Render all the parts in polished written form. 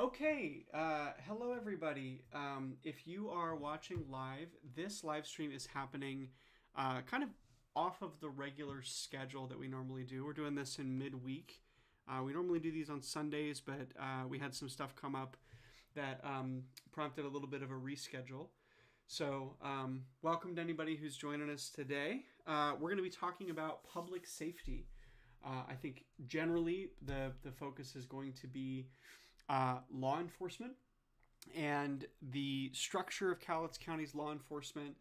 Okay, hello everybody. If you are watching live, this live stream is happening kind of off of the regular schedule that we normally do. We're doing this in midweek. We normally do these on Sundays, but we had some stuff come up that prompted a little bit of a reschedule. So, welcome to anybody who's joining us today. We're going to be talking about public safety. I think generally the focus is going to be law enforcement and the structure of Cowlitz County's law enforcement.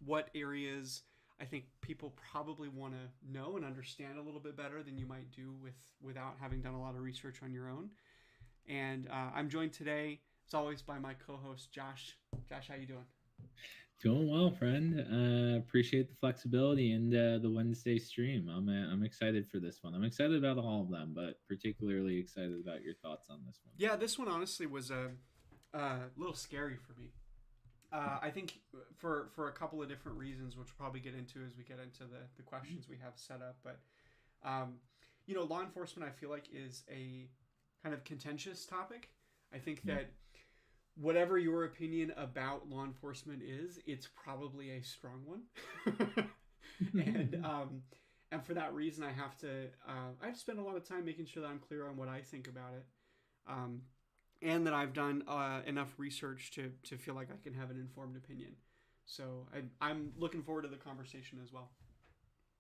What areas I think people probably want to know and understand a little bit better than you might do without having done a lot of research on your own. And I'm joined today, as always, by my co-host Josh. Josh, how you doing? Doing well, friend. Appreciate the flexibility and the Wednesday stream. I'm excited for this one. I'm excited about all of them, but particularly excited about your thoughts on this one. Yeah, this one honestly was a little scary for me. I think for a couple of different reasons, which we'll probably get into as we get into the questions we have set up. But law enforcement, I feel like, is a kind of contentious topic. I think that whatever your opinion about law enforcement is, it's probably a strong one. And for that reason, I have to spend a lot of time making sure that I'm clear on what I think about it. And that I've done enough research to feel like I can have an informed opinion. So I'm looking forward to the conversation as well.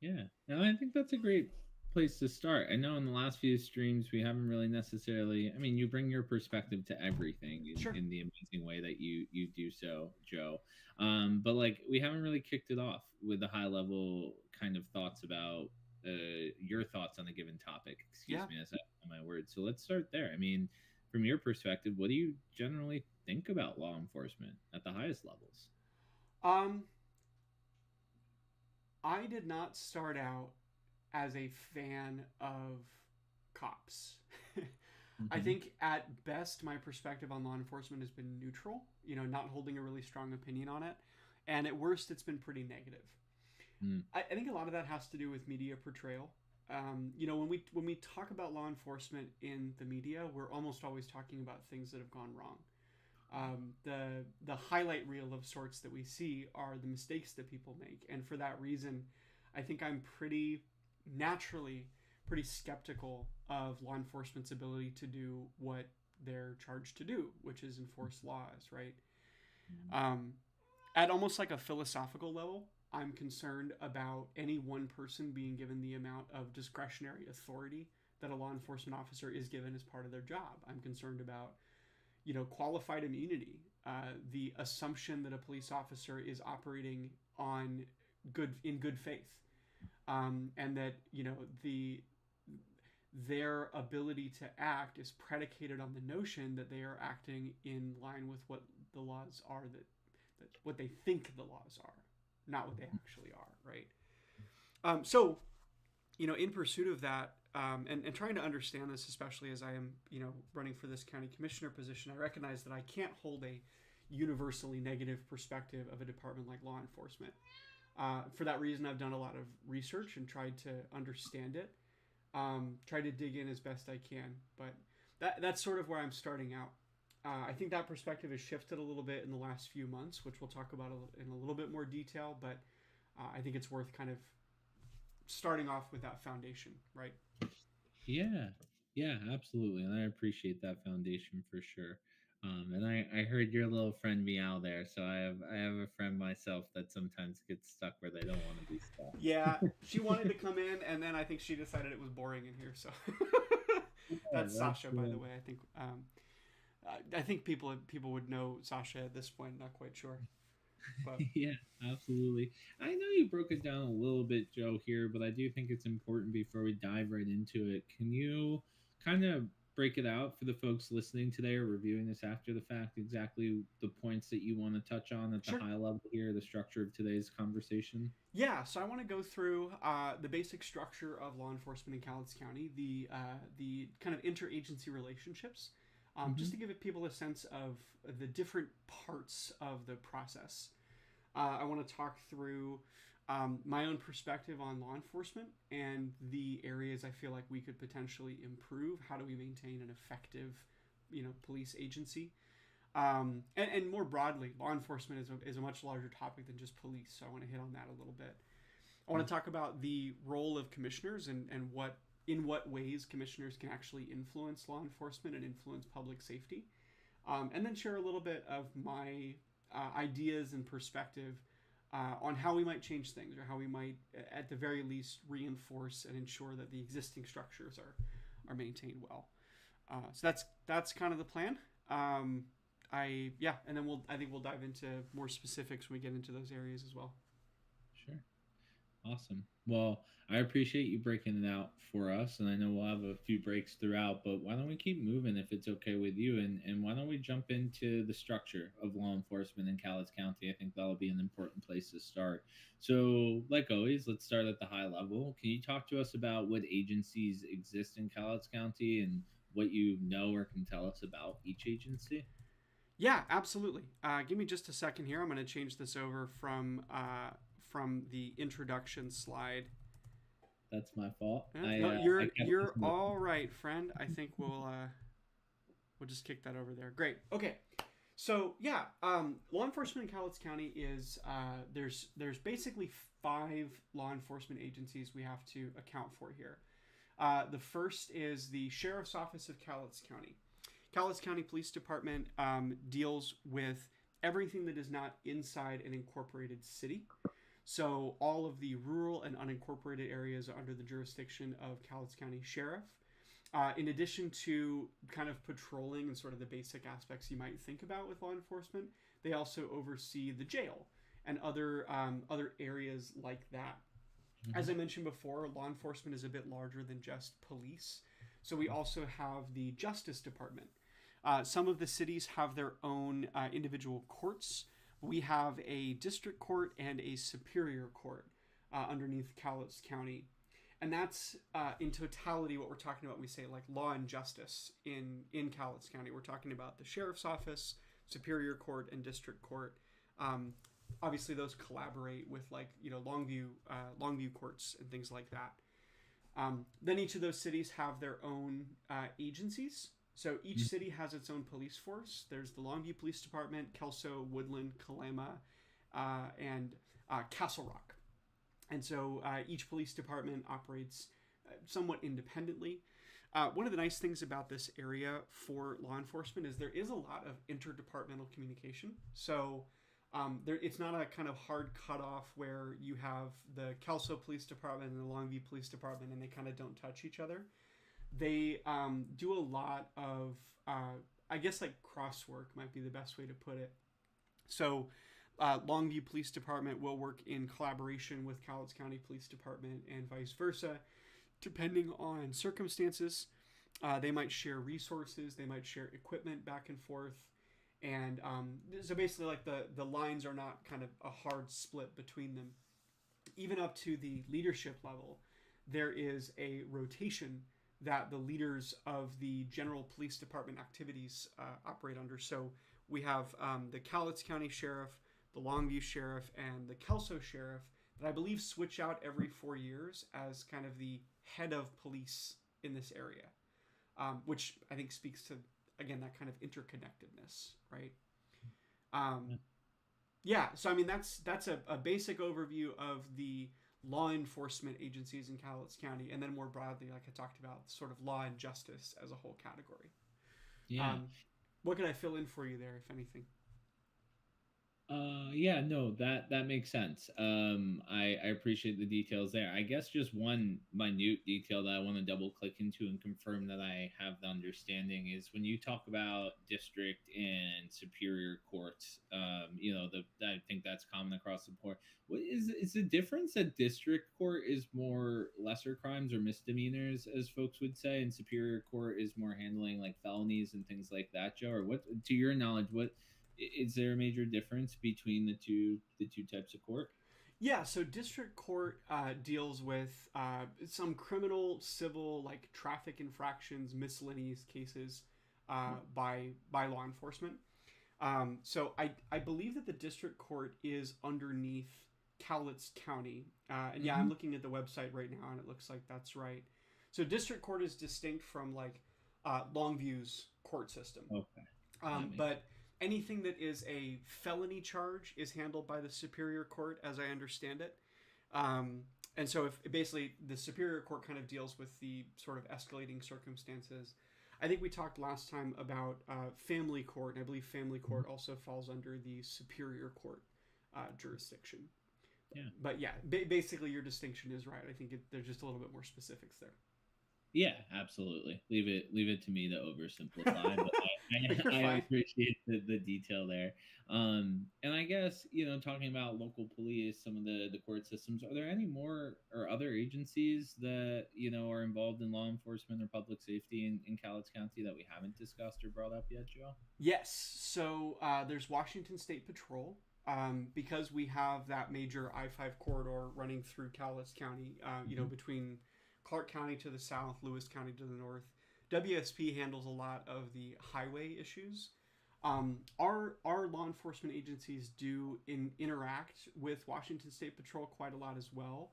Yeah, and I think that's a great place to start. I know in the last few streams we haven't really necessarily. I mean, you bring your perspective to everything Sure. in the amazing way that you do so, Joe. But like we haven't really kicked it off with the high level kind of thoughts about your thoughts on a given topic. Excuse me, as I on my words. So let's start there. I mean, from your perspective, what do you generally think about law enforcement at the highest levels? Um, I did not start out as a fan of cops. I Mm-hmm. think at best my perspective on law enforcement has been neutral, not holding a really strong opinion on it. And at worst, it's been pretty negative. I think a lot of that has to do with media portrayal. When we talk about law enforcement in the media, we're almost always talking about things that have gone wrong. The highlight reel of sorts that we see are the mistakes that people make, and for that reason, I think I'm naturally pretty skeptical of law enforcement's ability to do what they're charged to do, which is enforce laws, right? Um, at almost like a philosophical level, I'm concerned about any one person being given the amount of discretionary authority that a law enforcement officer is given as part of their job. I'm concerned about qualified immunity, the assumption that a police officer is operating on in good faith, and that their ability to act is predicated on the notion that they are acting in line with what the laws are, that what they think the laws are, not what they actually are, right? So in pursuit of that, and trying to understand this, especially as I am, running for this county commissioner position, I recognize that I can't hold a universally negative perspective of a department like law enforcement. For that reason, I've done a lot of research and tried to understand it, try to dig in as best I can. But that's sort of where I'm starting out. I think that perspective has shifted a little bit in the last few months, which we'll talk about in a little bit more detail. But I think it's worth kind of starting off with that foundation, right? Yeah, yeah, absolutely, and I appreciate that foundation for sure. And I heard your little friend meow there, so I have a friend myself that sometimes gets stuck where they don't want to be stuck. Yeah, she wanted to come in, and then I think she decided it was boring in here. So Yeah, that's that's Sasha, by the way. I think people would know Sasha at this point. Not quite sure, but yeah, absolutely. I know you broke it down a little bit, Joe, here, but I do think it's important before we dive right into it. Can you kind of break it out for the folks listening today or reviewing this after the fact, exactly the points that you want to touch on at the sure. high level here, the structure of today's conversation? Yeah, so I want to go through the basic structure of law enforcement in Cowlitz County, the kind of interagency relationships, just to Mm-hmm. give people a sense of the different parts of the process. I want to talk through my own perspective on law enforcement and the areas I feel like we could potentially improve. How do we maintain an effective police agency. And more broadly, law enforcement is a much larger topic than just police. So I want to hit on that a little bit. I want to talk about the role of commissioners and in what ways commissioners can actually influence law enforcement and influence public safety. And then share a little bit of my ideas and perspective on how we might change things, or how we might, at the very least, reinforce and ensure that the existing structures are maintained well. So that's kind of the plan. And then I think we'll dive into more specifics when we get into those areas as well. Sure. Awesome. Well, I appreciate you breaking it out for us, and I know we'll have a few breaks throughout, but why don't we keep moving if it's okay with you, and why don't we jump into the structure of law enforcement in Cowlitz County? I think that'll be an important place to start. So, like always, let's start at the high level. Can you talk to us about what agencies exist in Cowlitz County and what you know or can tell us about each agency? Yeah, absolutely. Give me just a second here. I'm going to change this over from the introduction slide. That's my fault. You're all right, friend. I think we'll just kick that over there. Great. Okay. So yeah, law enforcement in Cowlitz County is there's basically 5 law enforcement agencies we have to account for here. The first is the Sheriff's Office of Cowlitz County. Cowlitz County Police Department deals with everything that is not inside an incorporated city. So all of the rural and unincorporated areas are under the jurisdiction of Cowlitz County Sheriff. In addition to kind of patrolling and sort of the basic aspects you might think about with law enforcement, they also oversee the jail and other areas like that. Mm-hmm. As I mentioned before, law enforcement is a bit larger than just police. So we also have the Justice Department. Some of the cities have their own individual courts. We have a district court and a superior court underneath Cowlitz County. And that's in totality what we're talking about when we say like law and justice in Cowlitz County. We're talking about the sheriff's office, superior court, and district court. Obviously, those collaborate with Longview courts and things like that. Then each of those cities have their own agencies. So each city has its own police force. There's the Longview Police Department, Kelso, Woodland, Kalama, and Castle Rock. And so each police department operates somewhat independently. One of the nice things about this area for law enforcement is there is a lot of interdepartmental communication. So it's not a kind of hard cutoff where you have the Kelso Police Department and the Longview Police Department and they kind of don't touch each other. They do a lot of, I guess like crosswork might be the best way to put it. So Longview Police Department will work in collaboration with Cowlitz County Police Department and vice versa, depending on circumstances. They might share resources, they might share equipment back and forth. And so basically like the lines are not kind of a hard split between them. Even up to the leadership level, there is a rotation that the leaders of the general police department activities operate under. So we have the Cowlitz County Sheriff, the Longview Sheriff, and the Kelso Sheriff that I believe switch out every 4 years as kind of the head of police in this area, which I think speaks to, again, that kind of interconnectedness, right? So I mean, that's a basic overview of the law enforcement agencies in Cowlitz County, and then more broadly, like I talked about, sort of law and justice as a whole category. Yeah. What can I fill in for you there, if anything? That makes sense. I appreciate the details there. I guess just one minute detail that I want to double click into and confirm that I have the understanding is when you talk about district and superior courts, I think that's common across the board. What is the difference that district court is more lesser crimes or misdemeanors, as folks would say, and superior court is more handling like felonies and things like that, Joe? Or what, to your knowledge, what is there a major difference between the two types of court? Yeah, so district court deals with some criminal, civil, like traffic infractions, miscellaneous cases by law enforcement. So I believe that the district court is underneath Cowlitz County. And I'm looking at the website right now, and it looks like that's right. So district court is distinct from like Longview's court system. Okay. But anything that is a felony charge is handled by the Superior Court, as I understand it. And so if basically the Superior Court kind of deals with the sort of escalating circumstances. I think we talked last time about family court, and I believe family court also falls under the Superior Court jurisdiction. Yeah. But yeah, basically your distinction is right. I think there's just a little bit more specifics there. Yeah, absolutely. Leave it to me to oversimplify, but I appreciate the detail there. And I guess, talking about local police, some of the court systems, are there any more or other agencies that, are involved in law enforcement or public safety in Cowlitz County that we haven't discussed or brought up yet, Joe? Yes. So there's Washington State Patrol. Because we have that major I-5 corridor running through Cowlitz County, between Clark County to the south, Lewis County to the north. WSP handles a lot of the highway issues. Our law enforcement agencies do interact with Washington State Patrol quite a lot as well,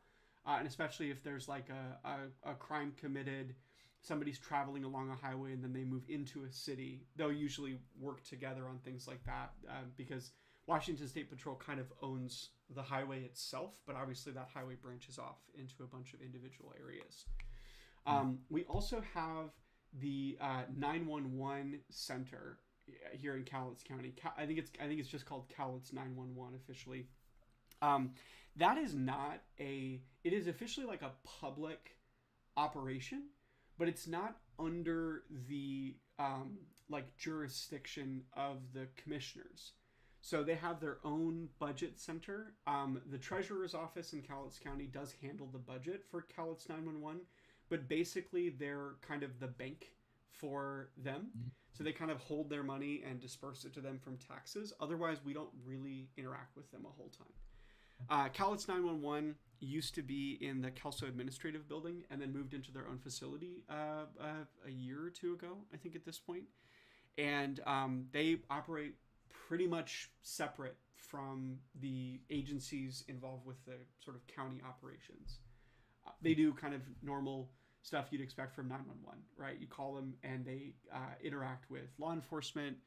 and especially if there's like a crime committed, somebody's traveling along a highway and then they move into a city, they'll usually work together on things like that because Washington State Patrol kind of owns the highway itself, but obviously that highway branches off into a bunch of individual areas. We also have the 911 center here in Cowlitz County. I think it's just called Cowlitz 911 officially. That is not it is officially like a public operation, but it's not under the jurisdiction of the commissioners. So they have their own budget center. The treasurer's office in Cowlitz County does handle the budget for Cowlitz 911, but basically they're kind of the bank for them. So they kind of hold their money and disperse it to them from taxes. Otherwise, we don't really interact with them a whole time. Cowlitz 911 used to be in the Kelso Administrative Building and then moved into their own facility a year or two ago, I think at this point. And they operate pretty much separate from the agencies involved with the sort of county operations. They do kind of normal stuff you'd expect from 911, right? You call them and they interact with law enforcement,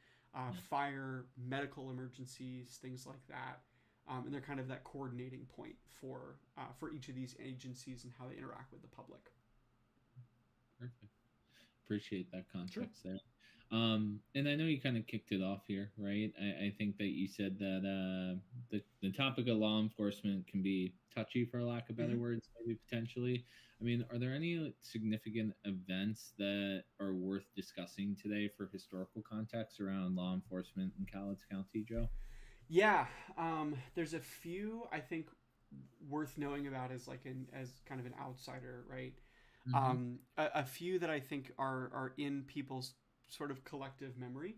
fire, medical emergencies, things like that. And they're kind of that coordinating point for each of these agencies and how they interact with the public. Perfect. Appreciate that context there. And I know you kind of kicked it off here, right? I think that you said that the topic of law enforcement can be touchy, for lack of better words, maybe potentially. I mean, are there any significant events that are worth discussing today for historical context around law enforcement in Cowlitz County, Joe? Yeah, there's a few I think worth knowing about as kind of an outsider, right? A few that I think are in people's sort of collective memory.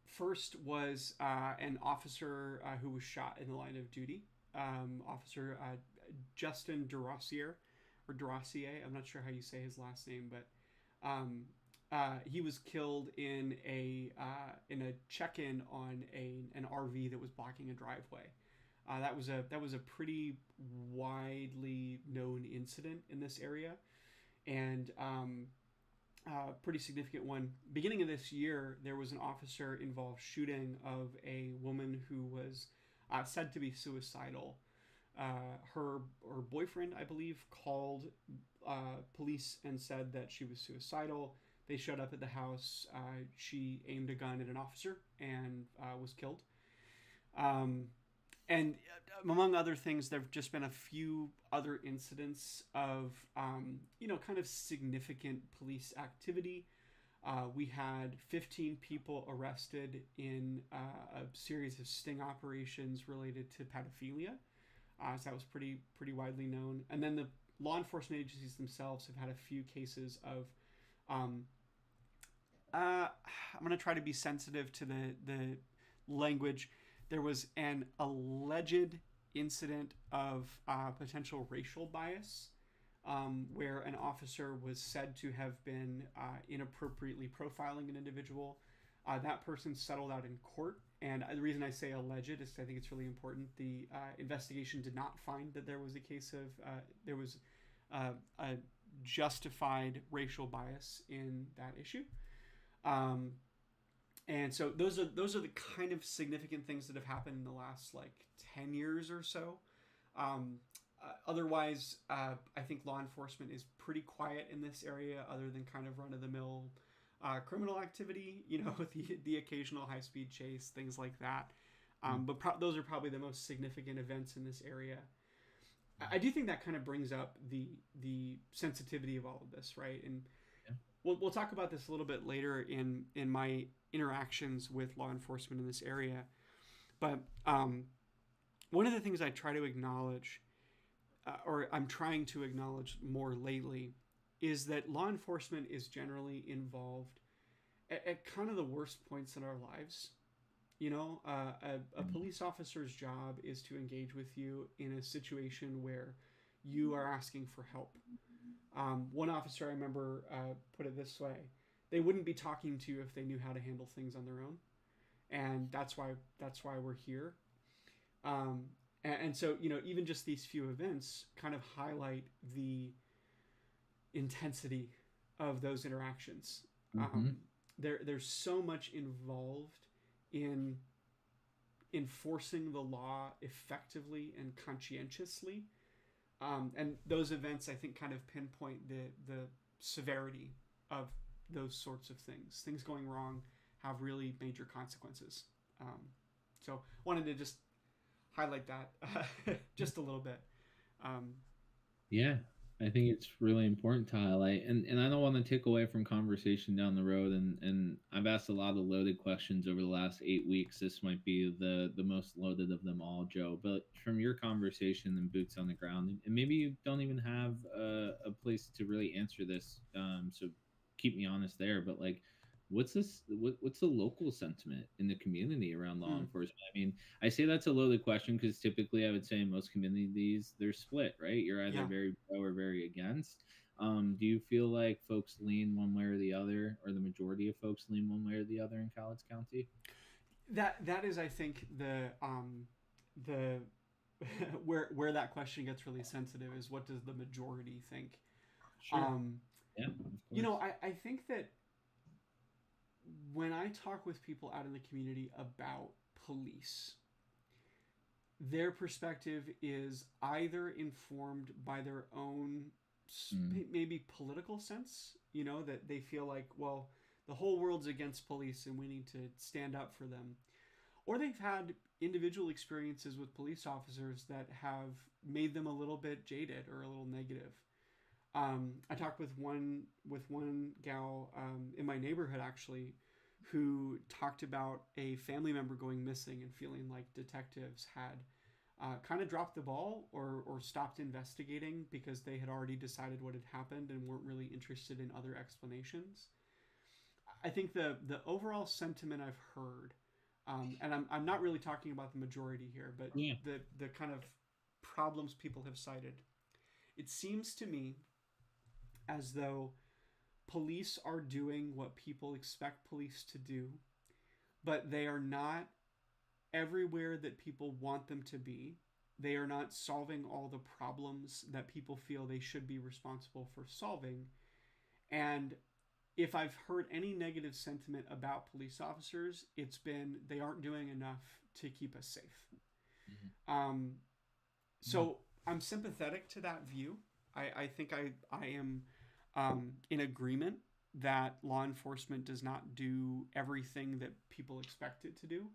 First was an officer who was shot in the line of duty. Officer Justin Duracier, or Duracier, I'm not sure how you say his last name, but he was killed in a check-in on an RV that was blocking a driveway. That was a pretty widely known incident in this area, and pretty significant one. Beginning of this year, there was an officer involved shooting of a woman who was said to be suicidal. Her boyfriend, I believe, called police and said that she was suicidal. They showed up at the house. She aimed a gun at an officer and was killed. And among other things, there have just been a few other incidents of, kind of significant police activity. We had 15 people arrested in a series of sting operations related to pedophilia. So that was pretty widely known. And then the law enforcement agencies themselves have had a few cases of, I'm going to try to be sensitive to the language. There was an alleged incident of potential racial bias where an officer was said to have been inappropriately profiling an individual. That person settled out in court. And the reason I say alleged is I think it's really important. The investigation did not find that there was a case of, there was a justified racial bias in that issue. And so those are the kind of significant things that have happened in the last like 10 years or so. Otherwise, I think law enforcement is pretty quiet in this area, other than kind of run-of-the-mill criminal activity, with the occasional high-speed chase, things like that. But those are probably the most significant events in this area. I do think that kind of brings up the sensitivity of all of this, right? And we'll talk about this a little bit later in my interactions with law enforcement in this area. But one of the things I try to acknowledge, or I'm trying to acknowledge more lately, is that law enforcement is generally involved at kind of the worst points in our lives. A police officer's job is to engage with you in a situation where you are asking for help. One officer I remember put it this way: they wouldn't be talking to you if they knew how to handle things on their own, and that's why we're here. And so even just these few events kind of highlight the intensity of those interactions. There's so much involved in enforcing the law effectively and conscientiously. And those events, I think, kind of pinpoint the severity of those sorts of things. Things going wrong have really major consequences. So wanted to just highlight that just a little bit. Yeah, I think it's really important to highlight, and I don't want to take away from conversation down the road. And I've asked a lot of loaded questions over the last 8 weeks. This might be the most loaded of them all, Joe. But from your conversation and boots on the ground, and maybe you don't even have a place to really answer this, so keep me honest there. But like, what's the local sentiment in the community around law enforcement? I mean, I say that's a loaded question because typically I would say in most communities they're split, right? You're either very pro or very against. Do you feel like folks lean one way or the other, or the majority of folks lean one way or the other in Cowlitz County? That is, I think, the where that question gets really sensitive is, what does the majority think? Sure. I think that when I talk with people out in the community about police, their perspective is either informed by their own maybe political sense, that they feel like, well, the whole world's against police and we need to stand up for them. Or they've had individual experiences with police officers that have made them a little bit jaded or a little negative. I talked with one gal in my neighborhood, actually, who talked about a family member going missing and feeling like detectives had kind of dropped the ball or stopped investigating because they had already decided what had happened and weren't really interested in other explanations. I think the overall sentiment I've heard, and I'm not really talking about the majority here, but the kind of problems people have cited, it seems to me as though police are doing what people expect police to do, but they are not everywhere that people want them to be. They are not solving all the problems that people feel they should be responsible for solving. And if I've heard any negative sentiment about police officers, it's been they aren't doing enough to keep us safe. So I'm sympathetic to that view. I think I am in agreement that law enforcement does not do everything that people expect it to do.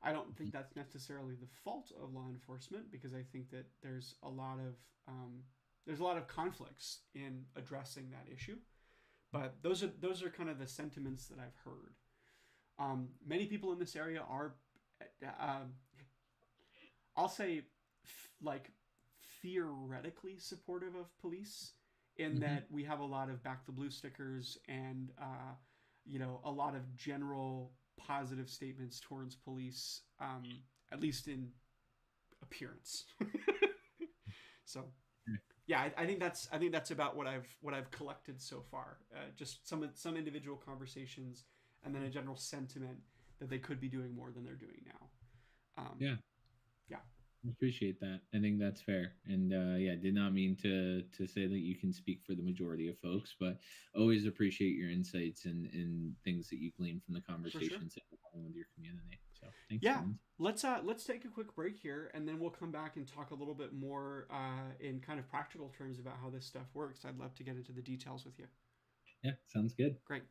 I don't think that's necessarily the fault of law enforcement, because I think that there's a lot of conflicts in addressing that issue. But those are kind of the sentiments that I've heard. Many people in this area are, I'll say, theoretically supportive of police, in that we have a lot of Back the Blue stickers and a lot of general positive statements towards police, at least in appearance. So yeah, I think that's about what I've collected so far. Just some individual conversations, and then a general sentiment that they could be doing more than they're doing now. Yeah. I appreciate that. I think that's fair. And yeah, did not mean to say that you can speak for the majority of folks, but always appreciate your insights and things that you glean from the For sure. conversations that you're having with your community. So thanks, Yeah, friends. let's take a quick break here, and then we'll come back and talk a little bit more in kind of practical terms about how this stuff works. I'd love to get into the details with you. Yeah, sounds good. Great.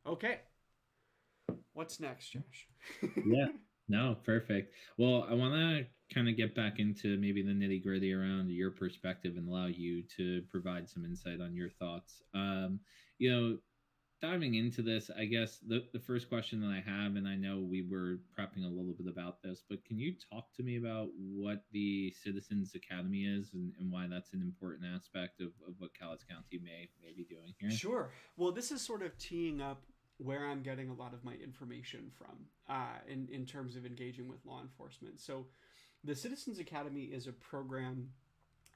Okay. What's next, Josh? Yeah. No, perfect. Well, I want to kind of get back into maybe the nitty gritty around your perspective and allow you to provide some insight on your thoughts. You know, diving into this, I guess the first question that I have, and I know we were prepping a little bit about this, but can you talk to me about what the Citizens Academy is and why that's an important aspect of what Cowlitz County may be doing here? Sure. Well, this is sort of teeing up where I'm getting a lot of my information from in terms of engaging with law enforcement. So, the Citizens Academy is a program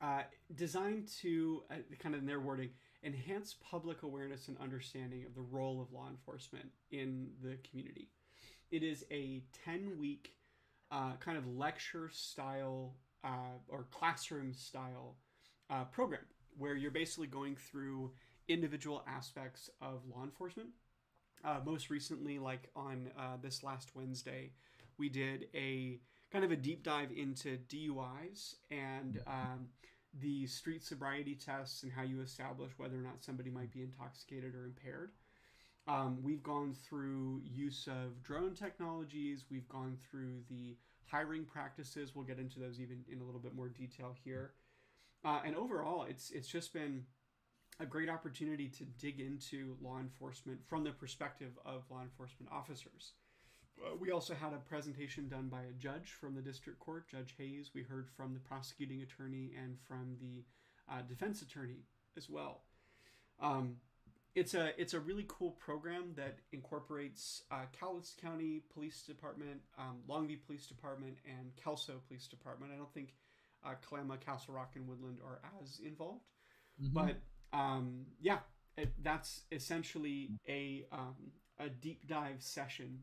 uh, designed to, kind of in their wording, enhance public awareness and understanding of the role of law enforcement in the community. It is a 10-week kind of lecture style or classroom style program where you're basically going through individual aspects of law enforcement. Most recently, like on this last Wednesday, we did a kind of a deep dive into DUIs and the street sobriety tests and how you establish whether or not somebody might be intoxicated or impaired. We've gone through use of drone technologies. We've gone through the hiring practices. We'll get into those even in a little bit more detail here. And overall, it's just been a great opportunity to dig into law enforcement from the perspective of law enforcement officers. We also had a presentation done by a judge from the district court, Judge Hayes. We heard from the prosecuting attorney and from the defense attorney as well. Um, it's a really cool program that incorporates Cowlitz County Police Department, Longview Police Department, and Kelso Police Department. I don't think Kalama, Castle Rock, and Woodland are as involved, Mm-hmm. but yeah, that's essentially a deep dive session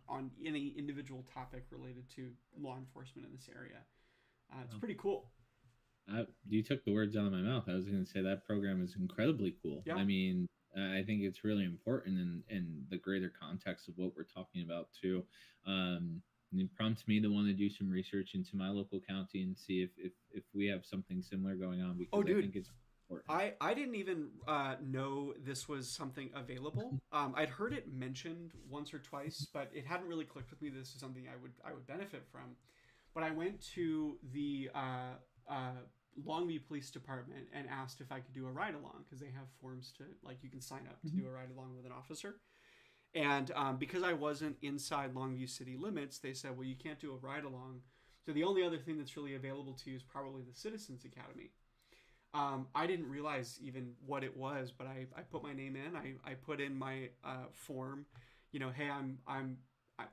on any individual topic related to law enforcement in this area. It's pretty cool. You took the words out of my mouth. I was going to say that program is incredibly cool. Yeah. I mean, I think it's really important in the greater context of what we're talking about too. It prompts me to want to do some research into my local county and see if we have something similar going on because I think it's important. I didn't even know this was something available. I'd heard it mentioned once or twice, but it hadn't really clicked with me. This is something I would benefit from. But I went to the Longview Police Department and asked if I could do a ride along because they have forms to like you can sign up to do a ride along with an officer. And because I wasn't inside Longview city limits, they said, well, you can't do a ride along. So the only other thing that's really available to you is probably the Citizens Academy. I didn't realize even what it was, but I put my name in. I put in my form. You know, hey, I'm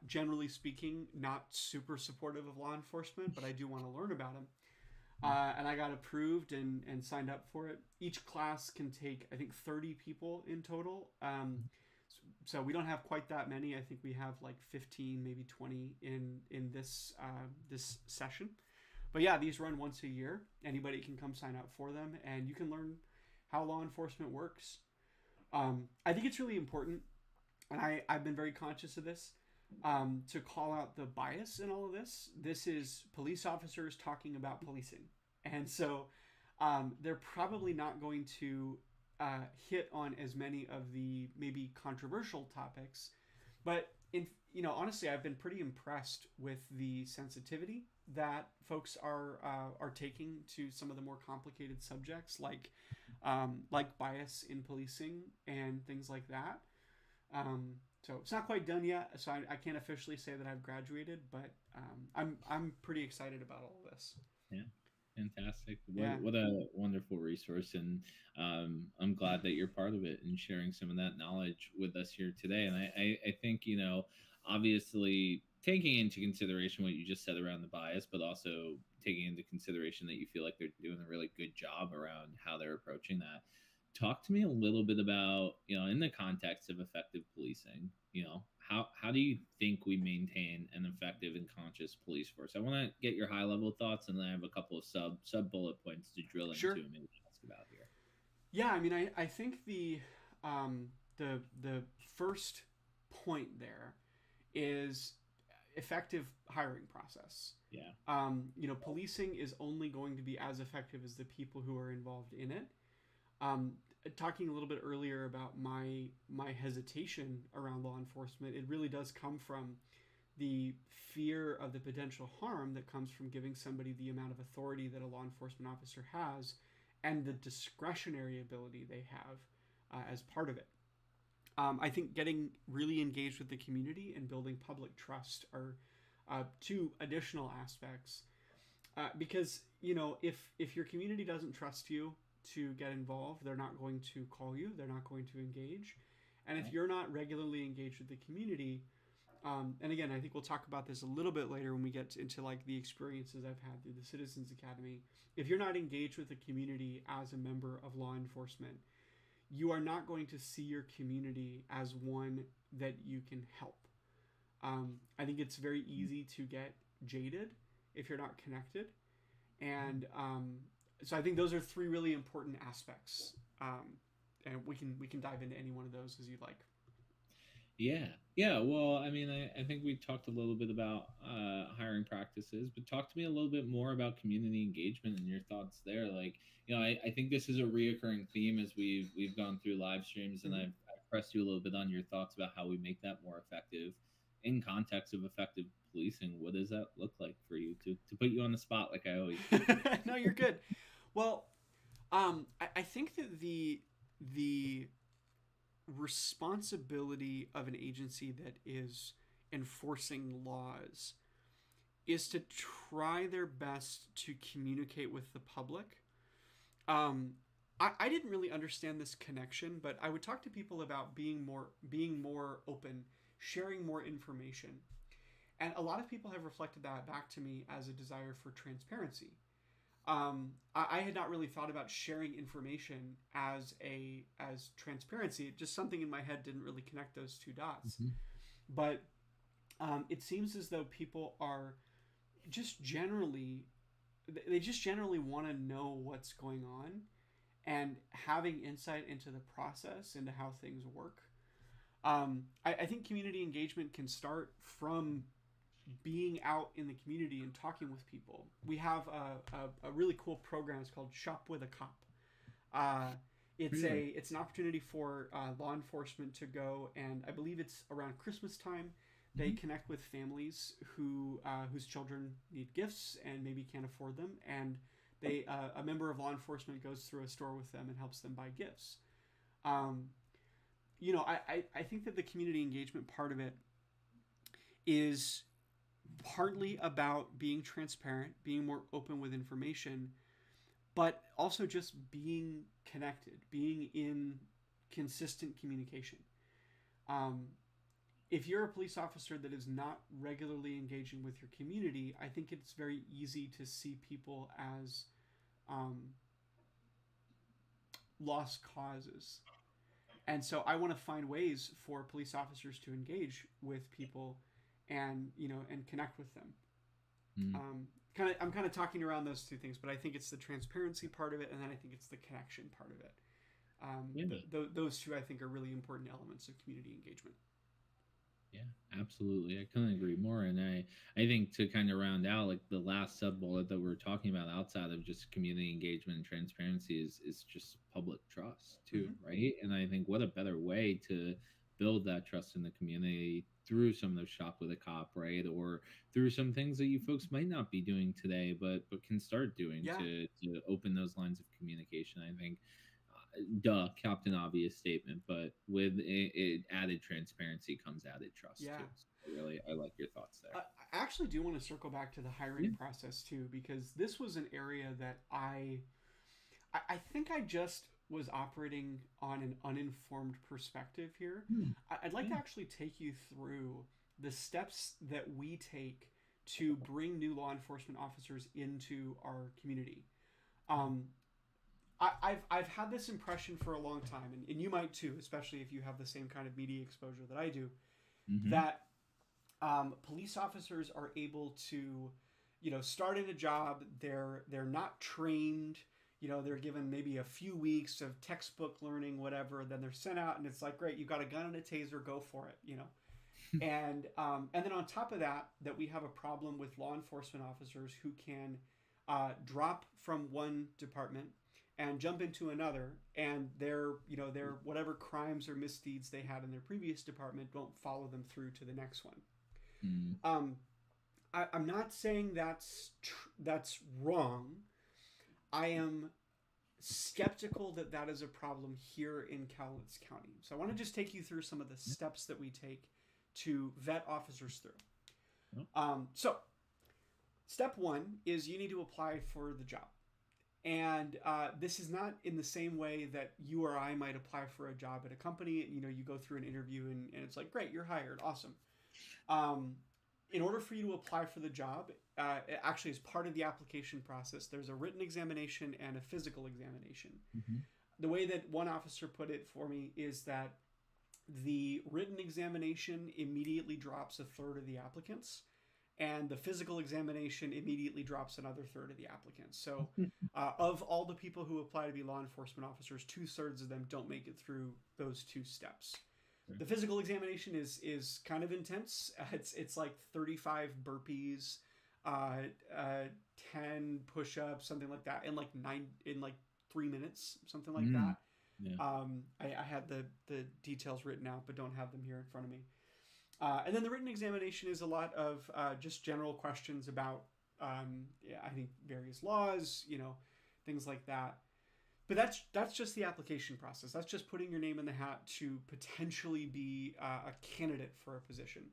generally speaking not super supportive of law enforcement, but I do want to learn about them. And I got approved and signed up for it. Each class can take, I think, 30 people in total. So we don't have quite that many. I think we have like 15, maybe 20 in this this session. But yeah, these run once a year. Anybody can come sign up for them, and you can learn how law enforcement works. I think it's really important, and I've been very conscious of this, to call out the bias in all of this. This is police officers talking about policing. And so they're probably not going to hit on as many of the maybe controversial topics, but honestly, I've been pretty impressed with the sensitivity that folks are taking to some of the more complicated subjects, like bias in policing and things like that. So it's not quite done yet, so I can't officially say that I've graduated, but I'm pretty excited about all of this. Yeah. Fantastic. What a wonderful resource. And I'm glad that you're part of it and sharing some of that knowledge with us here today. And I think, obviously taking into consideration what you just said around the bias, but also taking into consideration that you feel like they're doing a really good job around how they're approaching that. Talk to me a little bit about, in the context of effective policing, how do you think we maintain an effective and conscious police force? I want to get your high level thoughts, and then I have a couple of sub bullet points to drill into and maybe ask about here. Yeah, I mean, I think the first point there is effective hiring process. Yeah. Policing is only going to be as effective as the people who are involved in it. Talking a little bit earlier about my hesitation around law enforcement, it really does come from the fear of the potential harm that comes from giving somebody the amount of authority that a law enforcement officer has and the discretionary ability they have as part of it. I think getting really engaged with the community and building public trust are two additional aspects. Because, if your community doesn't trust you to get involved, they're not going to call you, they're not going to engage. And if you're not regularly engaged with the community, and again, I think we'll talk about this a little bit later when we get into the experiences I've had through the Citizens Academy. If you're not engaged with the community as a member of law enforcement, you are not going to see your community as one that you can help. I think it's very easy to get jaded if you're not connected. And so I think those are three really important aspects, and we can dive into any one of those as you'd like. Yeah. Well, I mean, I think we talked a little bit about hiring practices, but talk to me a little bit more about community engagement and your thoughts there. I think this is a reoccurring theme as we've gone through live streams, and I've pressed you a little bit on your thoughts about how we make that more effective in context of effective policing. What does that look like for you, to put you on the spot like I always do? No, you're good. Well, I think that the responsibility of an agency that is enforcing laws is to try their best to communicate with the public. I didn't really understand this connection, but I would talk to people about being more open, sharing more information. And a lot of people have reflected that back to me as a desire for transparency. I had not really thought about sharing information as transparency. Just something in my head didn't really connect those two dots. Mm-hmm. But it seems as though people are just generally want to know what's going on and having insight into the process, into how things work. I think community engagement can start from being out in the community and talking with people. We have a really cool program. It's called Shop with a Cop. It's an opportunity for law enforcement to go, and I believe it's around Christmas time. They connect with families whose children need gifts and maybe can't afford them, and a member of law enforcement goes through a store with them and helps them buy gifts. I think that the community engagement part of it is partly about being transparent, being more open with information, but also just being connected, being in consistent communication. If you're a police officer that is not regularly engaging with your community, I think it's very easy to see people as lost causes. And so I want to find ways for police officers to engage with people and connect with them. I'm kind of talking around those two things, but I think it's the transparency part of it, and then I think it's the connection part of it. Those two I think are really important elements of community engagement. Yeah, absolutely. I couldn't agree more. And I think to kind of round out, like the last sub bullet that we're talking about outside of just community engagement and transparency is just public trust too, Mm-hmm. right? And I think what a better way to build that trust in the community through some of those shop with a cop, right? Or through some things that you folks might not be doing today, but can start doing Yeah. to open those lines of communication. I think duh, Captain Obvious statement, but with added transparency comes added trust Yeah. too. So really, I like your thoughts there. I actually do want to circle back to the Yeah. hiring process too, because this was an area that I think I just was operating on an uninformed perspective here. Hmm. I'd like to Yeah. actually take you through the steps that we take to bring new law enforcement officers into our community. Um, I've had this impression for a long time, and you might too, especially if you have the same kind of media exposure that I do, Mm-hmm. that police officers are able to, start in a job. They're not trained. They're given maybe a few weeks of textbook learning, whatever. Then they're sent out, and it's like, great, you got a gun and a taser, go for it. And then on top of that, we have a problem with law enforcement officers who can drop from one department and jump into another, and their whatever crimes or misdeeds they had in their previous department don't follow them through to the next one. Mm. Um, I'm not saying that's wrong. I am skeptical that that is a problem here in Cowlitz County. So I want to just take you through some of the steps that we take to vet officers through. So step one is you need to apply for the job. And this is not in the same way that you or I might apply for a job at a company. You go through an interview and it's like, great, you're hired. Awesome. In order for you to apply for the job, actually as part of the application process, there's a written examination and a physical examination. Mm-hmm. The way that one officer put it for me is that the written examination immediately drops a third of the applicants, and the physical examination immediately drops another third of the applicants. So of all the people who apply to be law enforcement officers, 2/3 of them don't make it through those two steps. The physical examination is kind of intense. It's like 35 burpees, 10 push-ups, something like that, in like 3 minutes, something like that. Yeah. I had the details written out, but don't have them here in front of me. And then the written examination is a lot of just general questions about, I think, various laws, things like that. But that's just the application process. That's just putting your name in the hat to potentially be a candidate for a position.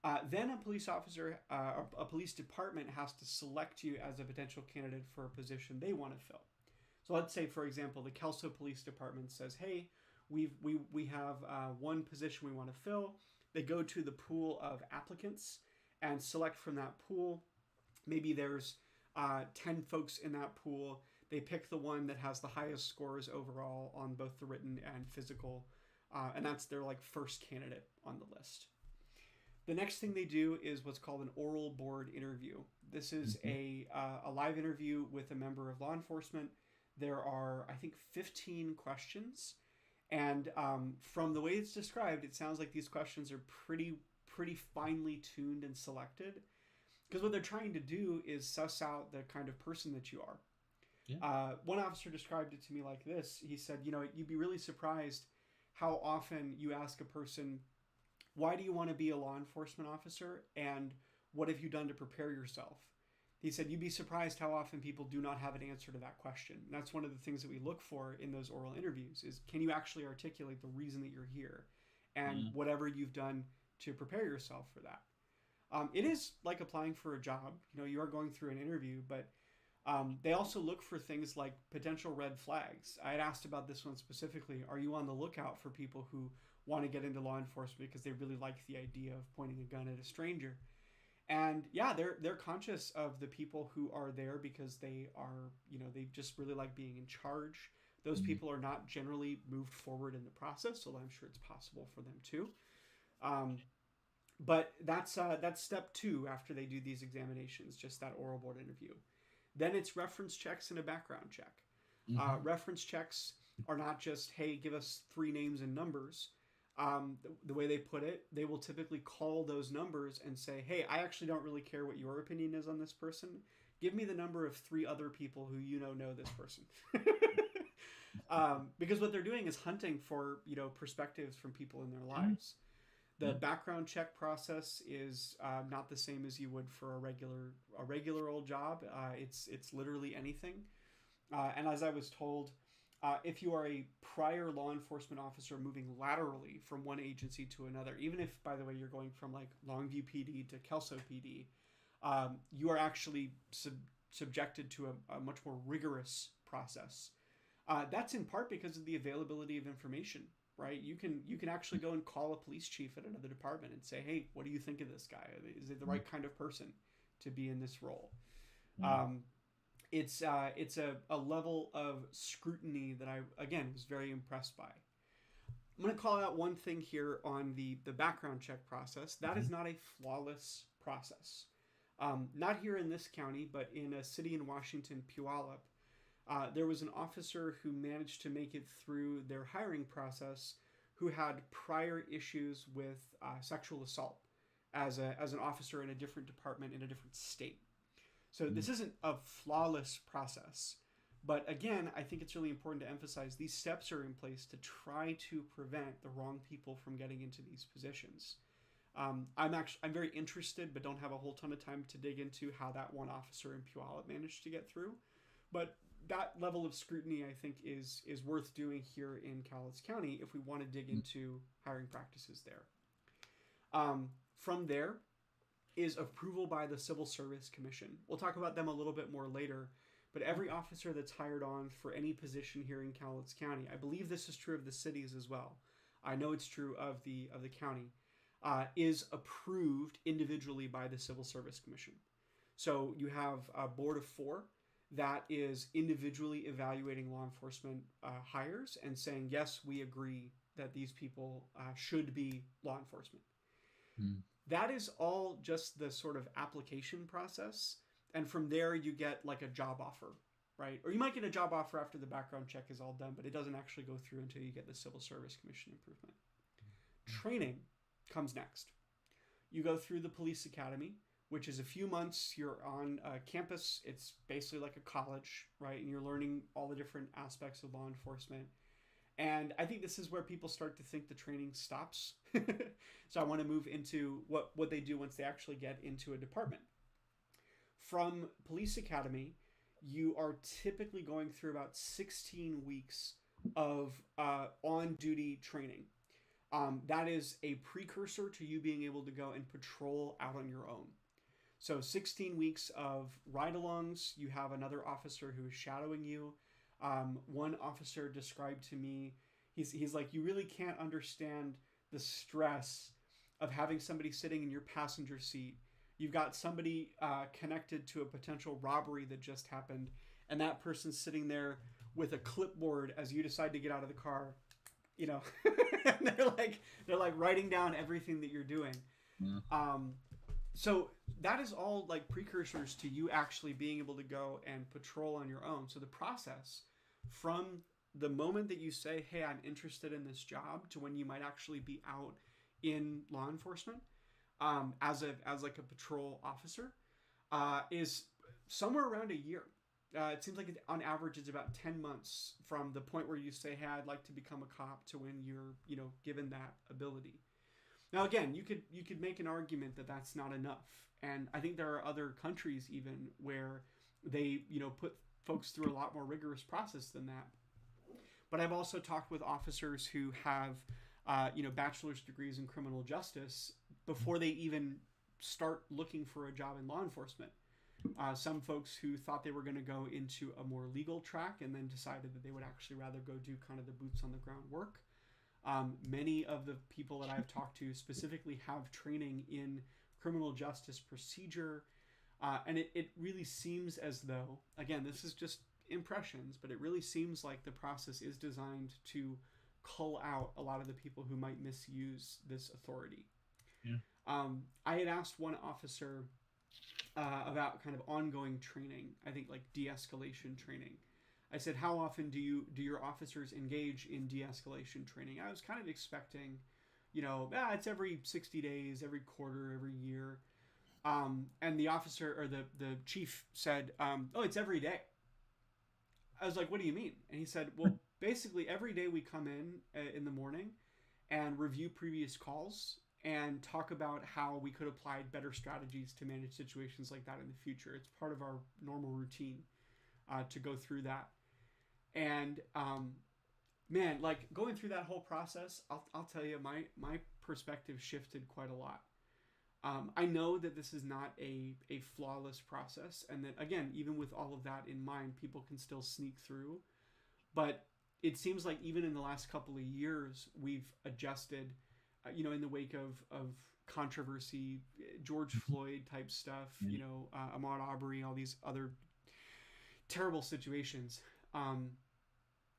Wow. Then a police officer, a police department has to select you as a potential candidate for a position they want to fill. So let's say, for example, the Kelso Police Department says, hey, we have one position we want to fill. They go to the pool of applicants and select from that pool. Maybe there's 10 folks in that pool. They pick the one that has the highest scores overall on both the written and physical, and that's their first candidate on the list. The next thing they do is what's called an oral board interview. This is a live interview with a member of law enforcement. There are, I think, 15 questions. And from the way it's described, it sounds like these questions are pretty finely tuned and selected. Because what they're trying to do is suss out the kind of person that you are. Yeah. One officer described it to me like this. He said, you'd be really surprised how often you ask a person, why do you want to be a law enforcement officer? And what have you done to prepare yourself? He said, you'd be surprised how often people do not have an answer to that question. And that's one of the things that we look for in those oral interviews is, can you actually articulate the reason that you're here and whatever you've done to prepare yourself for that? It is like applying for a job. You are going through an interview, but they also look for things like potential red flags. I had asked about this one specifically. Are you on the lookout for people who want to get into law enforcement because they really like the idea of pointing a gun at a stranger? And yeah, they're conscious of the people who are there because they are, they just really like being in charge. Those people are not generally moved forward in the process, although I'm sure it's possible for them too. But that's step 2 after they do these examinations, just that oral board interview. Then it's reference checks and a background check. Reference checks are not just, hey, give us 3 names and numbers. the way they put it, they will typically call those numbers and say, hey, I actually don't really care what your opinion is on this person. Give me the number of 3 other people who know this person. Because what they're doing is hunting for, perspectives from people in their lives. The background check process is not the same as you would for a regular old job. It's literally anything. And as I was told, if you are a prior law enforcement officer moving laterally from one agency to another, even if, by the way, you're going from like Longview PD to Kelso PD, you are actually subjected to a much more rigorous process. That's in part because of the availability of information, right? You can actually go and call a police chief at another department and say, hey, what do you think of this guy? Is it the right kind of person to be in this role? It's a level of scrutiny that I, again, was very impressed by. I'm going to call out one thing here on the background check process. That is not a flawless process. Not here in this county, but in a city in Washington, Puyallup, there was an officer who managed to make it through their hiring process who had prior issues with sexual assault as an officer in a different department in a different state. So this isn't a flawless process. But again, I think it's really important to emphasize these steps are in place to try to prevent the wrong people from getting into these positions. I'm very interested, but don't have a whole ton of time to dig into how that one officer in Puyallup managed to get through. But that level of scrutiny, I think, is worth doing here in Cowlitz County if we want to dig into hiring practices there. From there is approval by the Civil Service Commission. We'll talk about them a little bit more later, but every officer that's hired on for any position here in Cowlitz County, I believe this is true of the cities as well, I know it's true of the county, is approved individually by the Civil Service Commission. So you have a board of 4 that is individually evaluating law enforcement hires and saying, yes, we agree that these people should be law enforcement. That is all just the sort of application process. And from there, you get like a job offer, right? Or you might get a job offer after the background check is all done, but it doesn't actually go through until you get the Civil Service Commission improvement. Training comes next. You go through the police academy, which is a few months. You're on campus. It's basically like a college, right? And you're learning all the different aspects of law enforcement. And I think this is where people start to think the training stops. So I want to move into what they do once they actually get into a department. From police academy, you are typically going through about 16 weeks of on-duty training. That is a precursor to you being able to go and patrol out on your own. So 16 weeks of ride-alongs. You have another officer who is shadowing you. One officer described to me, he's like, you really can't understand the stress of having somebody sitting in your passenger seat. You've got somebody connected to a potential robbery that just happened, and that person's sitting there with a clipboard as you decide to get out of the car, and they're like writing down everything that you're doing. So that is all like precursors to you actually being able to go and patrol on your own. So the process from the moment that you say, hey, I'm interested in this job, to when you might actually be out in law enforcement as like a patrol officer is somewhere around a year. It seems like on average it's about 10 months from the point where you say, hey, I'd like to become a cop, to when you're given that ability. Now again, you could make an argument that that's not enough, and I think there are other countries even where they put folks through a lot more rigorous process than that. But I've also talked with officers who have bachelor's degrees in criminal justice before they even start looking for a job in law enforcement. Some folks who thought they were going to go into a more legal track and then decided that they would actually rather go do kind of the boots on the ground work. Many of the people that I've talked to specifically have training in criminal justice procedure. And it really seems as though, again, this is just impressions, but it really seems like the process is designed to cull out a lot of the people who might misuse this authority. Yeah. I had asked one officer about kind of ongoing training, I think like de-escalation training. I said, how often do your officers engage in de-escalation training? I was kind of expecting It's every 60 days, every quarter, every year. And the officer or the chief said, oh, it's every day. I was like, what do you mean? And he said, well, basically every day we come in the morning and review previous calls and talk about how we could apply better strategies to manage situations like that in the future. It's part of our normal routine to go through that. And man, like going through that whole process, I'll tell you, my perspective shifted quite a lot. I know that this is not a flawless process, and that, again, even with all of that in mind, people can still sneak through. But it seems like even in the last couple of years, we've adjusted, in the wake of controversy, George Floyd type stuff, Ahmaud Arbery, all these other terrible situations. And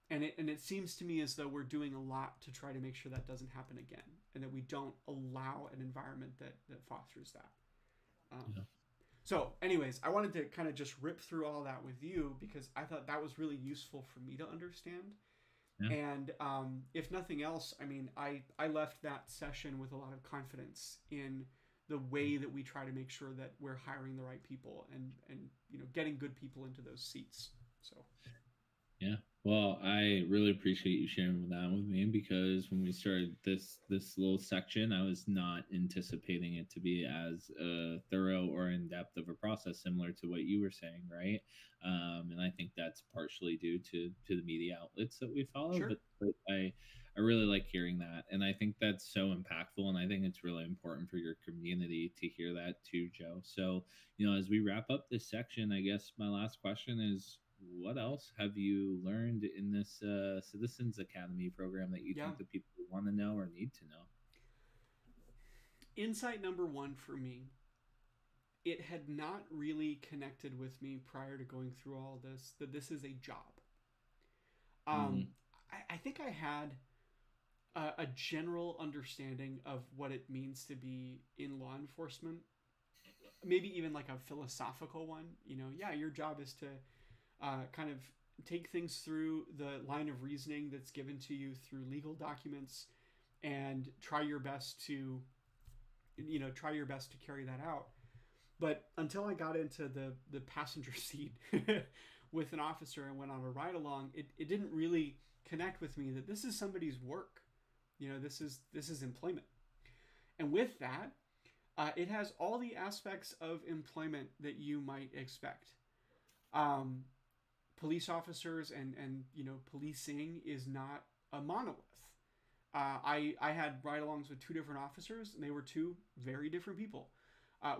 it seems to me as though we're doing a lot to try to make sure that doesn't happen again, and that we don't allow an environment that fosters that. So anyways, I wanted to kind of just rip through all that with you because I thought that was really useful for me to understand. Yeah. And if nothing else, I mean, I left that session with a lot of confidence in the way that we try to make sure that we're hiring the right people and getting good people into those seats. So yeah. Well, I really appreciate you sharing that with me, because when we started this little section, I was not anticipating it to be as thorough or in depth of a process similar to what you were saying, right? And I think that's partially due to the media outlets that we follow. Sure. But I really like hearing that, and I think that's so impactful, and I think it's really important for your community to hear that too, Joe. So, as we wrap up this section, I guess my last question is, what else have you learned in this Citizens Academy program that you think the people want to know or need to know? Insight number one for me, it had not really connected with me prior to going through all this, that this is a job. I think I had a general understanding of what it means to be in law enforcement, maybe even like a philosophical one. Your job is to kind of take things through the line of reasoning that's given to you through legal documents and try your best to carry that out. But until I got into the passenger seat with an officer and went on a ride along, it didn't really connect with me that this is somebody's work. This is employment. And with that, it has all the aspects of employment that you might expect. Police officers and policing is not a monolith. I had ride-alongs with two different officers, and they were two very different people.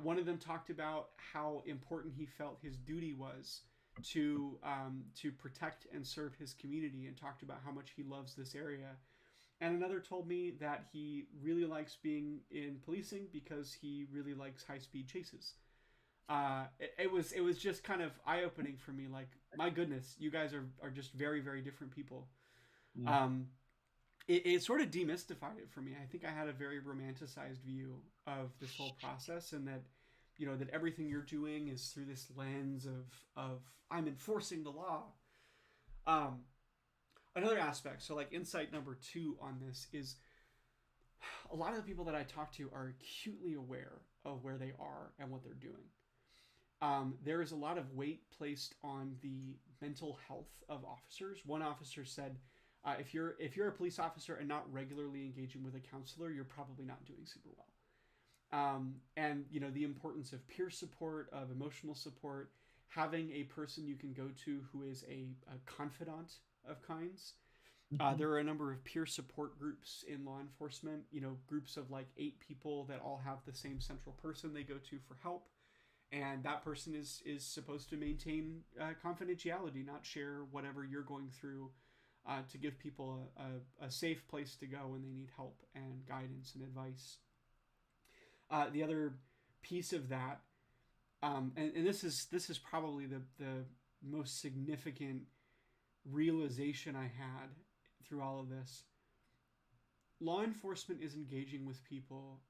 One of them talked about how important he felt his duty was to protect and serve his community, and talked about how much he loves this area. And another told me that he really likes being in policing because he really likes high-speed chases. It was just kind of eye-opening for me. Like, my goodness, you guys are just very, very different people. It sort of demystified it for me. I think I had a very romanticized view of this whole process, and that that everything you're doing is through this lens of I'm enforcing the law. Another aspect, so like insight number 2 on this, is a lot of the people that I talk to are acutely aware of where they are and what they're doing. There is a lot of weight placed on the mental health of officers. One officer said, if you're a police officer and not regularly engaging with a counselor, you're probably not doing super well. And the importance of peer support, of emotional support, having a person you can go to who is a confidant of kinds. There are a number of peer support groups in law enforcement, groups of like 8 people that all have the same central person they go to for help. And that person is supposed to maintain confidentiality, not share whatever you're going through, to give people a safe place to go when they need help and guidance and advice. The other piece of that, and this is probably the most significant realization I had through all of this. Law enforcement is engaging with people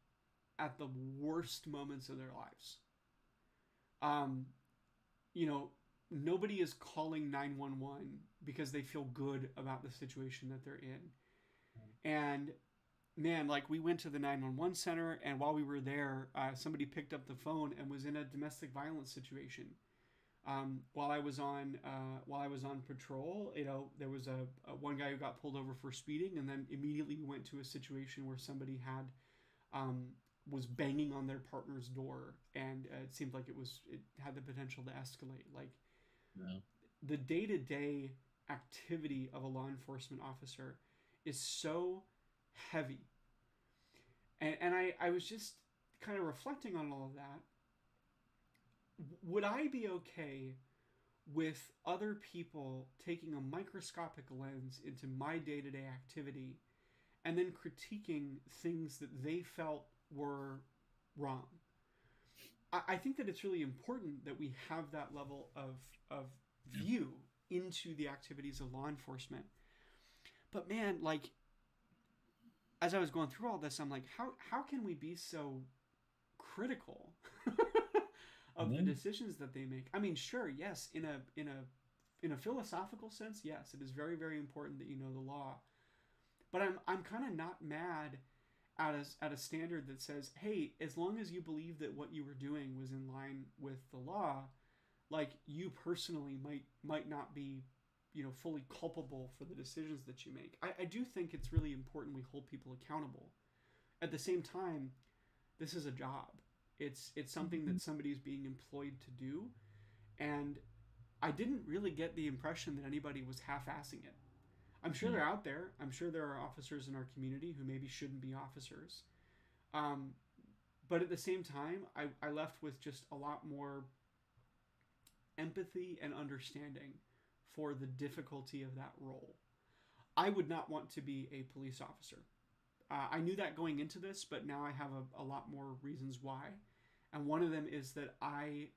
at the worst moments of their lives. Nobody is calling 911 because they feel good about the situation that they're in. And man, like we went to the 911 center, and while we were there, somebody picked up the phone and was in a domestic violence situation. While I was on patrol, there was a one guy who got pulled over for speeding, and then immediately we went to a situation where somebody had was banging on their partner's door, and it seemed like it had the potential to escalate. Like No. the day to day activity of a law enforcement officer is so heavy, and I was just kind of reflecting on all of that. Would I be okay with other people taking a microscopic lens into my day-to-day activity and then critiquing things that they felt were wrong? I think that it's really important that we have that level of view into the activities of law enforcement. But man, like, as I was going through all this, I'm like, how can we be so critical of the decisions that they make? I mean, sure, yes, in a philosophical sense, yes, it is very, very important that you know the law. But I'm kind of not mad at a standard that says, hey, as long as you believe that what you were doing was in line with the law, like you personally might not be, fully culpable for the decisions that you make. I do think it's really important we hold people accountable. At the same time, this is a job. It's something that somebody is being employed to do, and I didn't really get the impression that anybody was half-assing it. I'm sure they're out there. I'm sure there are officers in our community who maybe shouldn't be officers. But at the same time, I left with just a lot more empathy and understanding for the difficulty of that role. I would not want to be a police officer. I knew that going into this, but now I have a lot more reasons why. And one of them is that I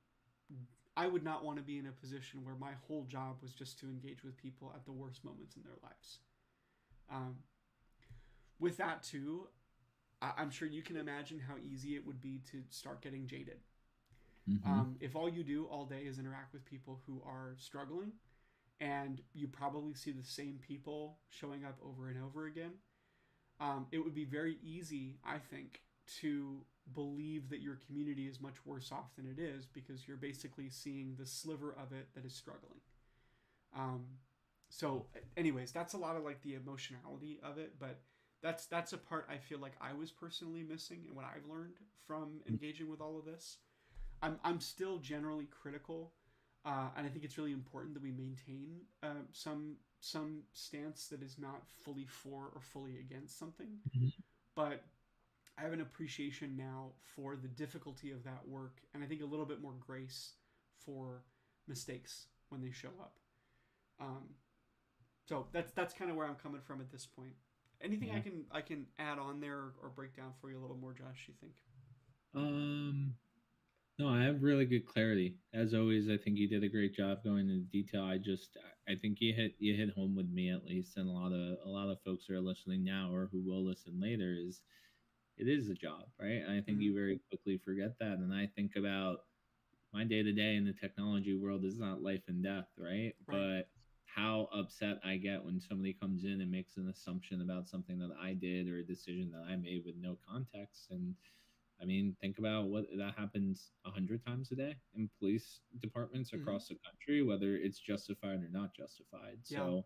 would not want to be in a position where my whole job was just to engage with people at the worst moments in their lives. With that too, I'm sure you can imagine how easy it would be to start getting jaded. If all you do all day is interact with people who are struggling, and you probably see the same people showing up over and over again, it would be very easy, I think, to believe that your community is much worse off than it is, because you're basically seeing the sliver of it that is struggling. So anyways, that's a lot of like the emotionality of it, but that's a part I feel like I was personally missing, and what I've learned from engaging with all of this. I'm still generally critical, and I think it's really important that we maintain some stance that is not fully for or fully against something. But I have an appreciation now for the difficulty of that work, and I think a little bit more grace for mistakes when they show up. So that's kind of where I'm coming from at this point. Anything I can add on there or break down for you a little more, Josh, you think? No, I have really good clarity. As always, I think you did a great job going into detail. I think you hit home with me, at least, and a lot of folks who are listening now or who will listen later, it is a job, right? And I think you very quickly forget that. And I think about my day-to-day in the technology world is not life and death, right? But how upset I get when somebody comes in and makes an assumption about something that I did or a decision that I made with no context. And I mean, think about what that happens 100 times a day in police departments across the country, whether it's justified or not justified. So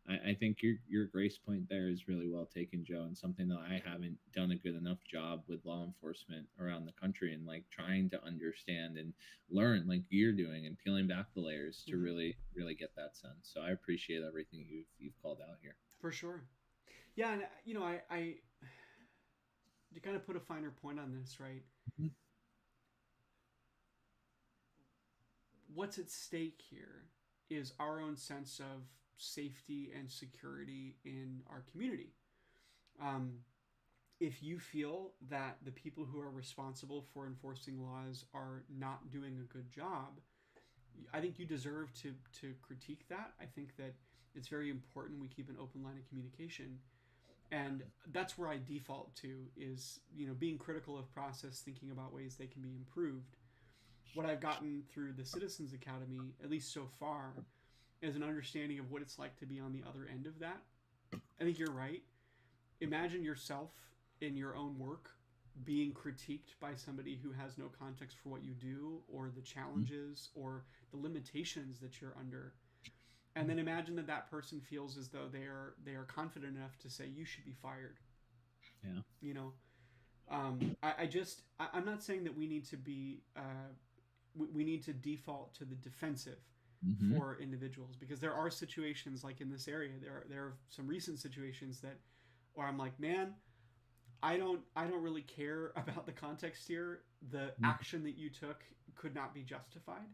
I think your grace point there is really well taken, Joe, and something that I haven't done a good enough job with law enforcement around the country, and like trying to understand and learn like you're doing and peeling back the layers to really, really get that sense. So I appreciate everything you've called out here. For sure. Yeah. And I to kind of put a finer point on this, right? What's at stake here is our own sense of safety and security in our community. If you feel that the people who are responsible for enforcing laws are not doing a good job, I think you deserve to critique that. I think that it's very important we keep an open line of communication. And that's where I default to is, being critical of process, thinking about ways they can be improved. What I've gotten through the Citizens Academy, at least so far, is an understanding of what it's like to be on the other end of that. I think you're right. imagine yourself in your own work being critiqued by somebody who has no context for what you do or the challenges or the limitations that you're under, and then imagine that that person feels as though they are confident enough to say you should be fired. Yeah. You know, I'm not saying that we need to be we need to default to the defensive Mm-hmm. for individuals, because there are situations like in this area, there are some recent situations that where I'm like, man, I don't really care about the context here. The action that you took could not be justified.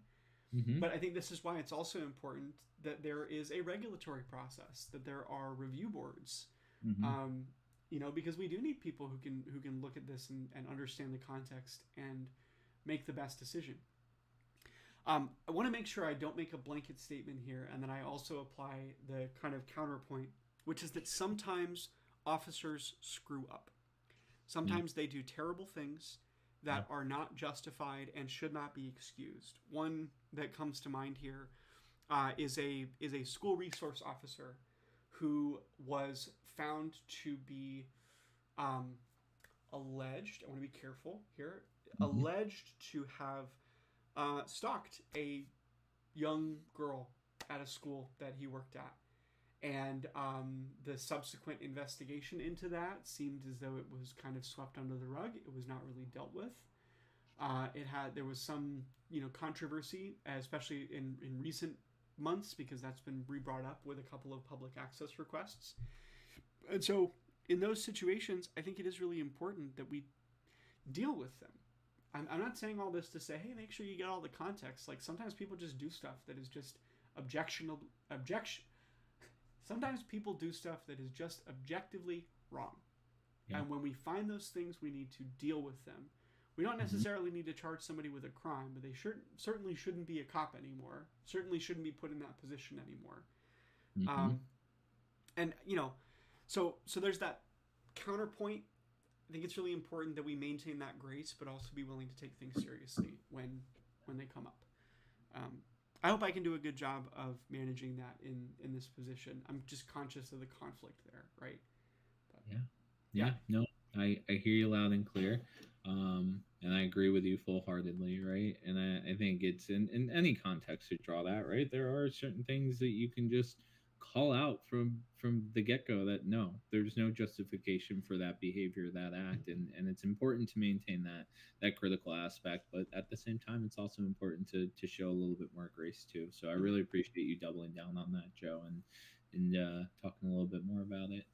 Mm-hmm. But I think this is why it's also important that there is a regulatory process, that there are review boards, Mm-hmm. because we do need people who can look at this and understand the context and make the best decision. I want to make sure I don't make a blanket statement here, and then I also apply the kind of counterpoint, which is that sometimes officers screw up. Sometimes they do terrible things that are not justified and should not be excused. One that comes to mind here is a school resource officer who was found to be alleged. I want to be careful here. Mm-hmm. Alleged to have stalked a young girl at a school that he worked at. And the subsequent investigation into that seemed as though it was kind of swept under the rug. It was not really dealt with. There was some controversy, especially in recent months, because that's been re-brought up with a couple of public access requests. And so in those situations, I think it is really important that we deal with them. I'm not saying all this to say, hey, make sure you get all the context. Like, sometimes people just do stuff that is just objectionable. Sometimes people do stuff that is just objectively wrong. Yeah. And when we find those things, we need to deal with them. We don't necessarily need to charge somebody with a crime, but they certainly shouldn't be a cop anymore. Certainly shouldn't be put in that position anymore. Mm-hmm. And so there's that counterpoint. I think it's really important that we maintain that grace, but also be willing to take things seriously when they come up. I hope I can do a good job of managing that in this position. I'm just conscious of the conflict there, right? But, yeah. No, I hear you loud and clear, and I agree with you full-heartedly, right? And I think it's in any context to draw that, right? There are certain things that you can just call out from the get-go that no, there's no justification for that behavior, that act, and it's important to maintain that critical aspect, but at the same time it's also important to show a little bit more grace too. So I really appreciate you doubling down on that, Joe, and talking a little bit more about it.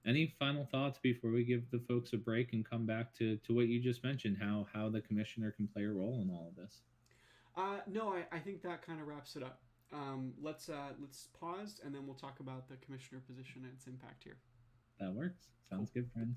Any final thoughts before we give the folks a break and come back to what you just mentioned, how the commissioner can play a role in all of this? No, I think that kind of wraps it up. Let's pause, and then we'll talk about the commissioner position and its impact here. That works. Sounds good, friend.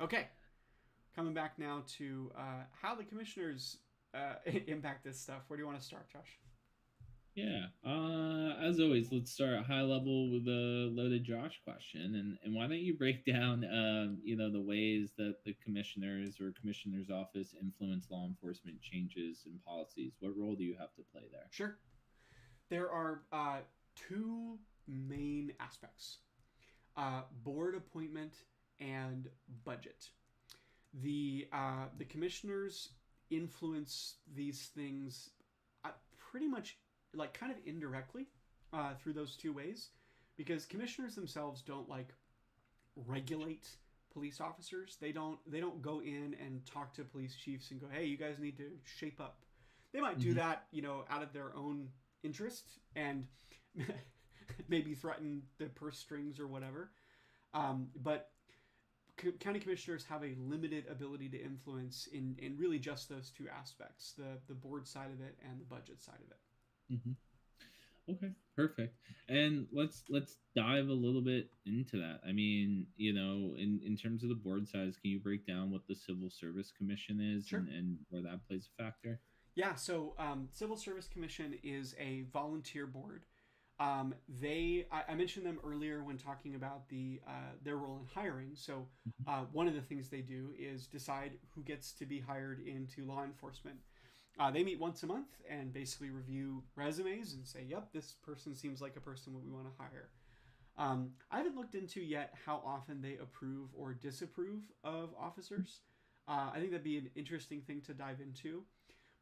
Okay, coming back now to how the commissioners impact this stuff? Where do you want to start, Josh? Yeah. As always, let's start high level with a loaded Josh question, and why don't you break down, the ways that the commissioners or commissioner's office influence law enforcement changes and policies? What role do you have to play there? Sure. There are two main aspects: board appointment and budget. The commissioners influence these things pretty much like kind of indirectly through those two ways, because commissioners themselves don't like regulate police officers. They don't go in and talk to police chiefs and go, hey, you guys need to shape up. They might do that, out of their own interest and maybe threaten the purse strings or whatever. But county commissioners have a limited ability to influence in really just those two aspects: the board side of it and the budget side of it. Okay, perfect. And let's dive a little bit into that. I mean, in terms of the board size, can you break down what the Civil Service Commission is? Sure. and where that plays a factor? Yeah, so Civil Service Commission is a volunteer board. I mentioned them earlier when talking about their role in hiring. So one of the things they do is decide who gets to be hired into law enforcement. They meet once a month and basically review resumes and say, yep, this person seems like a person we want to hire. I haven't looked into yet how often they approve or disapprove of officers. I think that'd be an interesting thing to dive into.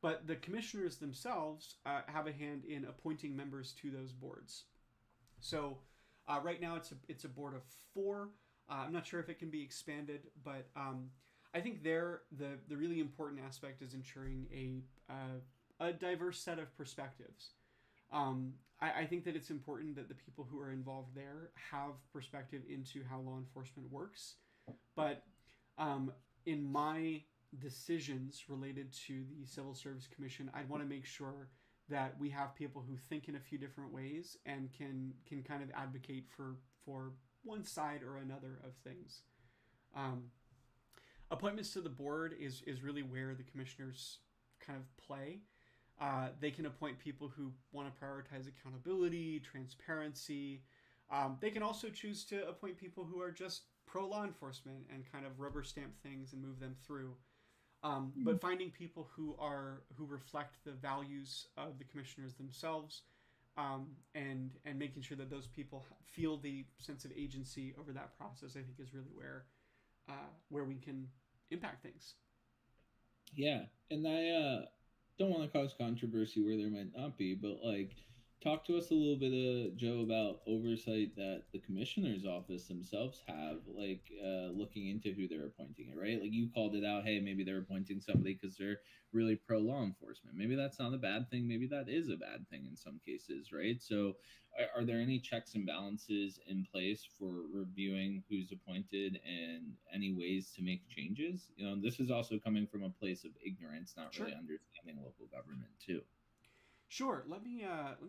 But the commissioners themselves have a hand in appointing members to those boards. So right now it's a board of 4. I'm not sure if it can be expanded, but I think the really important aspect is ensuring a diverse set of perspectives. I think that it's important that the people who are involved there have perspective into how law enforcement works. But in my decisions related to the Civil Service Commission, I'd want to make sure that we have people who think in a few different ways and can kind of advocate for one side or another of things. Appointments to the board is really where the commissioners kind of play. They can appoint people who want to prioritize accountability, transparency. They can also choose to appoint people who are just pro law enforcement and kind of rubber stamp things and move them through. But finding people who reflect the values of the commissioners themselves, and making sure that those people feel the sense of agency over that process, I think is really where we can impact things. Yeah, and I don't want to cause controversy where there might not be, but talk to us a little bit, Joe, about oversight that the commissioner's office themselves have, looking into who they're appointing it, right? Like you called it out, hey, maybe they're appointing somebody because they're really pro law enforcement. Maybe that's not a bad thing. Maybe that is a bad thing in some cases, right? So are there any checks and balances in place for reviewing who's appointed and any ways to make changes? This is also coming from a place of ignorance, not really understanding local government too. Sure. Let me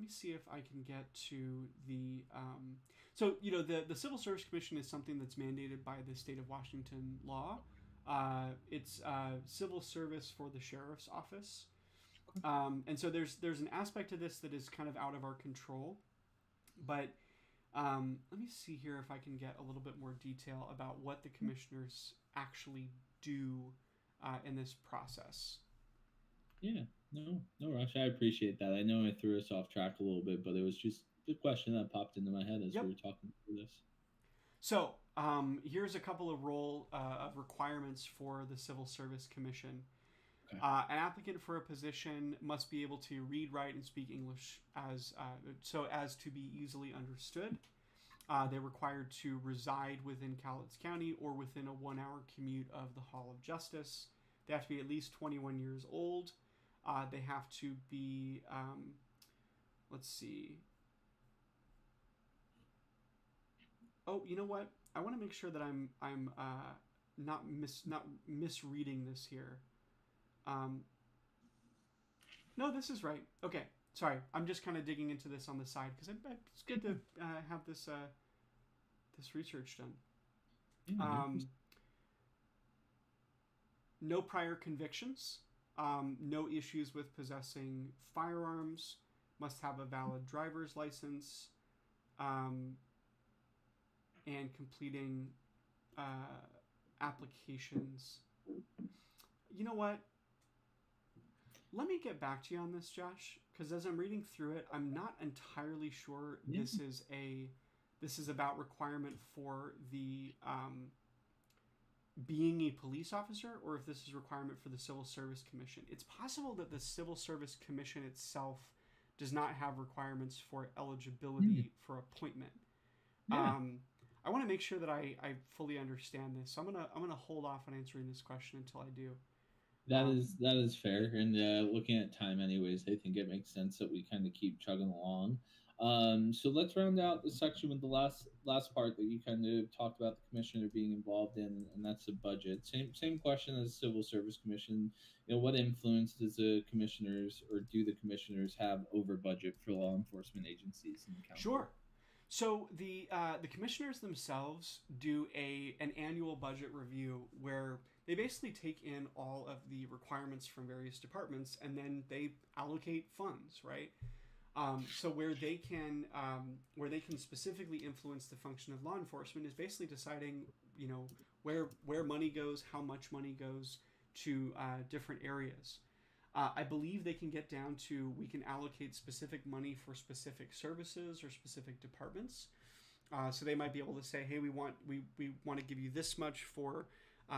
see if I can get to the so the Civil Service Commission is something that's mandated by the state of Washington law. It's civil service for the sheriff's office, and so there's an aspect to this that is kind of out of our control. But let me see here if I can get a little bit more detail about what the commissioners actually do in this process. Yeah. No rush. I appreciate that. I know I threw us off track a little bit, but it was just the question that popped into my head as we were talking through this. So here's a couple of of requirements for the Civil Service Commission. Okay. An applicant for a position must be able to read, write, and speak English so as to be easily understood. They're required to reside within Cowlitz County or within a 1-hour commute of the Hall of Justice. They have to be at least 21 years old. They have to be, let's see. Oh, you know what? I want to make sure that I'm not misreading this here. No, this is right. Okay, sorry. I'm just kind of digging into this on the side because it's good to have this research done. No prior convictions. No issues with possessing firearms. Must have a valid driver's license. Um, and completing applications. You know what? Let me get back to you on this, Josh, because as I'm reading through it, I'm not entirely sure this is about requirement for the being a police officer, or if this is requirement for the Civil Service Commission. It's possible that the Civil Service Commission itself does not have requirements for eligibility for appointment. Yeah. I want to make sure that I fully understand this, so I'm gonna hold off on answering this question until I do. That is fair, and looking at time, anyways, I think it makes sense that we kind of keep chugging along. So let's round out the section with the last part that you kind of talked about the commissioner being involved in, and that's the budget. Same question as Civil Service Commission. You know, what influence does the commissioners, or do the commissioners have over budget for law enforcement agencies in the county? Sure. So the commissioners themselves do an annual budget review where they basically take in all of the requirements from various departments and then they allocate funds, right? So where they can specifically influence the function of law enforcement is basically deciding, you know, where money goes, how much money goes to different areas. I believe they can get down to, we can allocate specific money for specific services or specific departments. So they might be able to say, hey, we want to give you this much for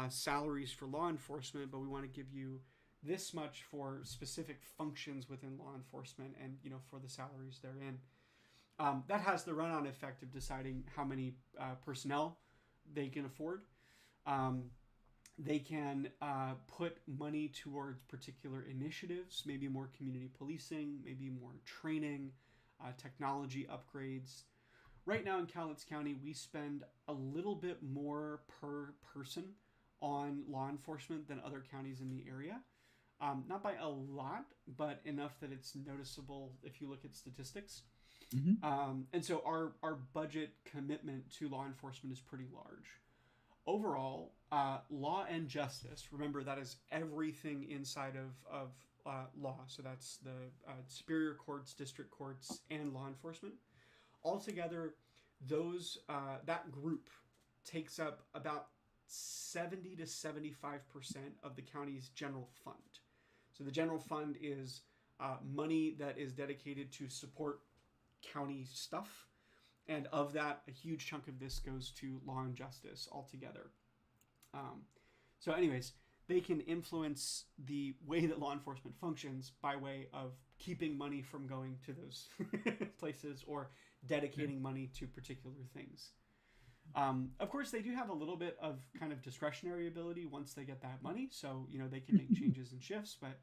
salaries for law enforcement, but we want to give you this much for specific functions within law enforcement, and for the salaries therein. That has the run-on effect of deciding how many personnel they can afford. They can put money towards particular initiatives, maybe more community policing, maybe more training, technology upgrades. Right now in Cowlitz County, we spend a little bit more per person on law enforcement than other counties in the area. Not by a lot, but enough that it's noticeable if you look at statistics. Mm-hmm. And so our budget commitment to law enforcement is pretty large. Overall, law and justice, remember that is everything inside of law. So that's the superior courts, district courts, and law enforcement. Altogether, that group takes up about 70 to 75% of the county's general fund. So the general fund is money that is dedicated to support county stuff. And of that, a huge chunk of this goes to law and justice altogether. So anyways, they can influence the way that law enforcement functions by way of keeping money from going to those places or dedicating money to particular things. Of course, they do have a little bit of kind of discretionary ability once they get that money. So, they can make changes and shifts, but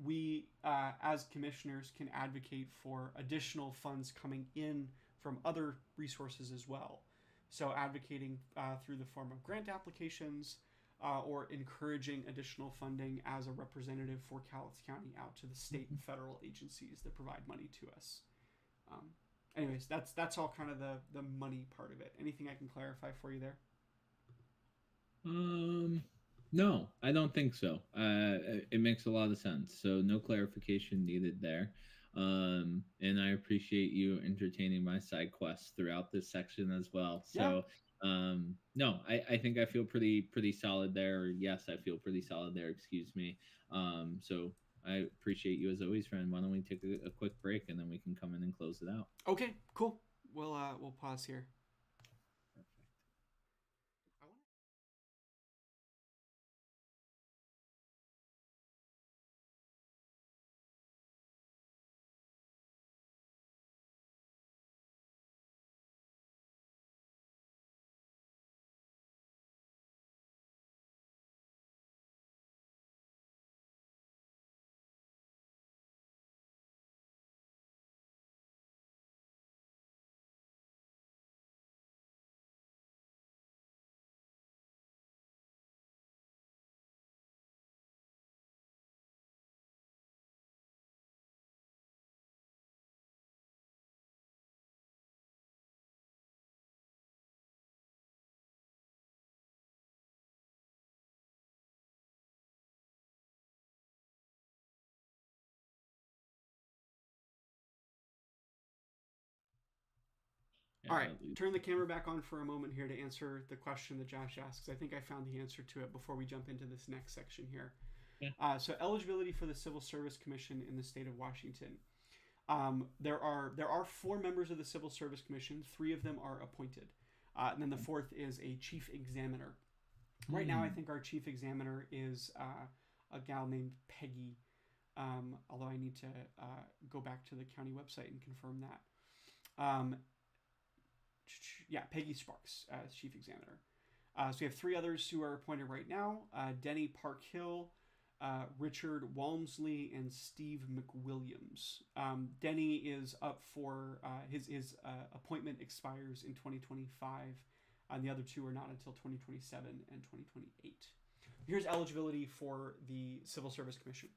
we, as commissioners, can advocate for additional funds coming in from other resources as well. So advocating through the form of grant applications or encouraging additional funding as a representative for Cowlitz County out to the state and federal agencies that provide money to us. Anyways, that's all kind of the money part of it. Anything I can clarify for you there? No, I don't think so. It makes a lot of sense. So no clarification needed there. And I appreciate you entertaining my side quests throughout this section as well. So, no, I think I feel pretty solid there. Yes, I feel pretty solid there. Excuse me. So I appreciate you as always, friend. Why don't we take a quick break and then we can come in and close it out? Okay, cool. We'll pause here. All right, turn the camera back on for a moment here to answer the question that Josh asks. I think I found the answer to it before we jump into this next section here. Yeah. So eligibility for the Civil Service Commission in the state of Washington. There are 4 members of the Civil Service Commission. 3 of them are appointed. And then the 4th is a chief examiner. Right now, I think our chief examiner is a gal named Peggy, although I need to go back to the county website and confirm that. Yeah, Peggy Sparks as chief examiner. So we have 3 others who are appointed right now: Denny Parkhill, Richard Walmsley, and Steve McWilliams. Denny is up for his appointment expires in 2025, and the other 2 are not until 2027 and 2028. Here's eligibility for the Civil Service Commission.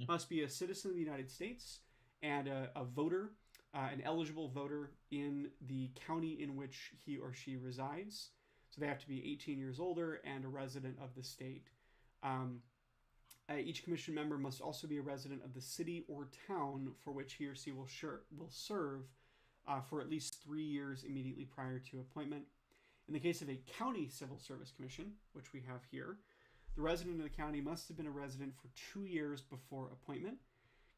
Must be a citizen of the United States and a voter, an eligible voter in the county in which he or she resides. So they have to be 18 years older and a resident of the state. Each commission member must also be a resident of the city or town for which he or she will serve for at least 3 years immediately prior to appointment. In the case of a county civil service commission, which we have here, the resident of the county must have been a resident for 2 years before appointment.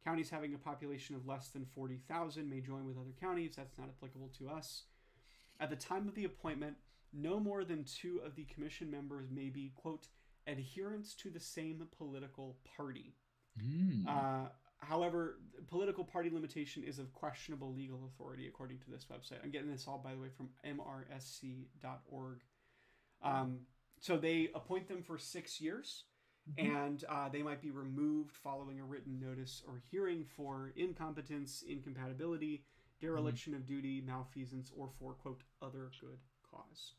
Counties having a population of less than 40,000 may join with other counties. That's not applicable to us. At the time of the appointment, no more than 2 of the commission members may be, quote, adherents to the same political party. However, political party limitation is of questionable legal authority, according to this website. I'm getting this all, by the way, from mrsc.org. So they appoint them for 6 years, and they might be removed following a written notice or hearing for incompetence, incompatibility, dereliction of duty, malfeasance, or for, quote, other good cause.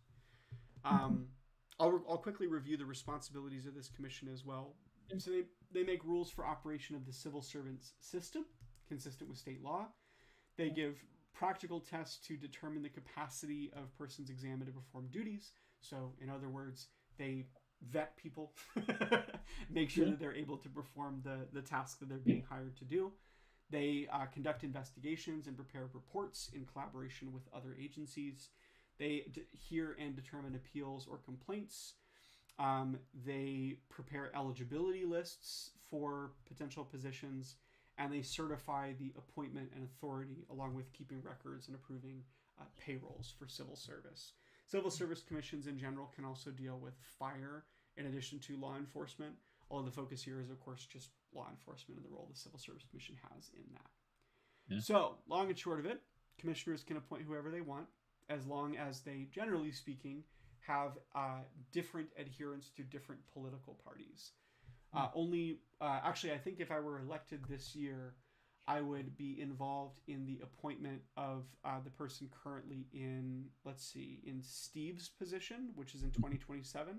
I'll quickly review the responsibilities of this commission as well. So they make rules for operation of the civil servants system, consistent with state law. They give practical tests to determine the capacity of persons examined to perform duties. So, in other words, they vet people, make sure that they're able to perform the task that they're being hired to do. They conduct investigations and prepare reports in collaboration with other agencies. They hear and determine appeals or complaints. They prepare eligibility lists for potential positions, and they certify the appointment and authority, along with keeping records and approving payrolls for civil service. Civil service commissions in general can also deal with fire in addition to law enforcement, although the focus here is, of course, just law enforcement and the role the Civil Service Commission has in that. Yeah. So, long and short of it, commissioners can appoint whoever they want, as long as they, generally speaking, have different adherence to different political parties. Actually, I think if I were elected this year, I would be involved in the appointment of the person currently in Steve's position, which is in 2027,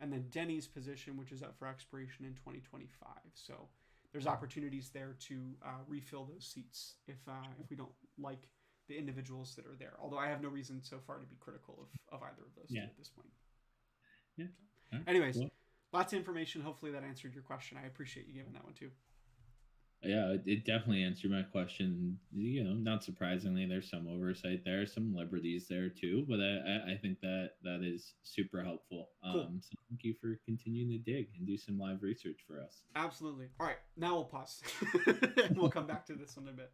and then Denny's position, which is up for expiration in 2025. So there's opportunities there to refill those seats if we don't like the individuals that are there. Although I have no reason so far to be critical of either of those two at this point. Yeah. So, anyways, lots of information. Hopefully that answered your question. I appreciate you giving that one too. Yeah, it definitely answered my question. Not surprisingly, there's some oversight there, some liberties there too, but I think that is super helpful. Cool. So thank you for continuing to dig and do some live research for us. Absolutely. All right, now we'll pause. We'll come back to this in a bit.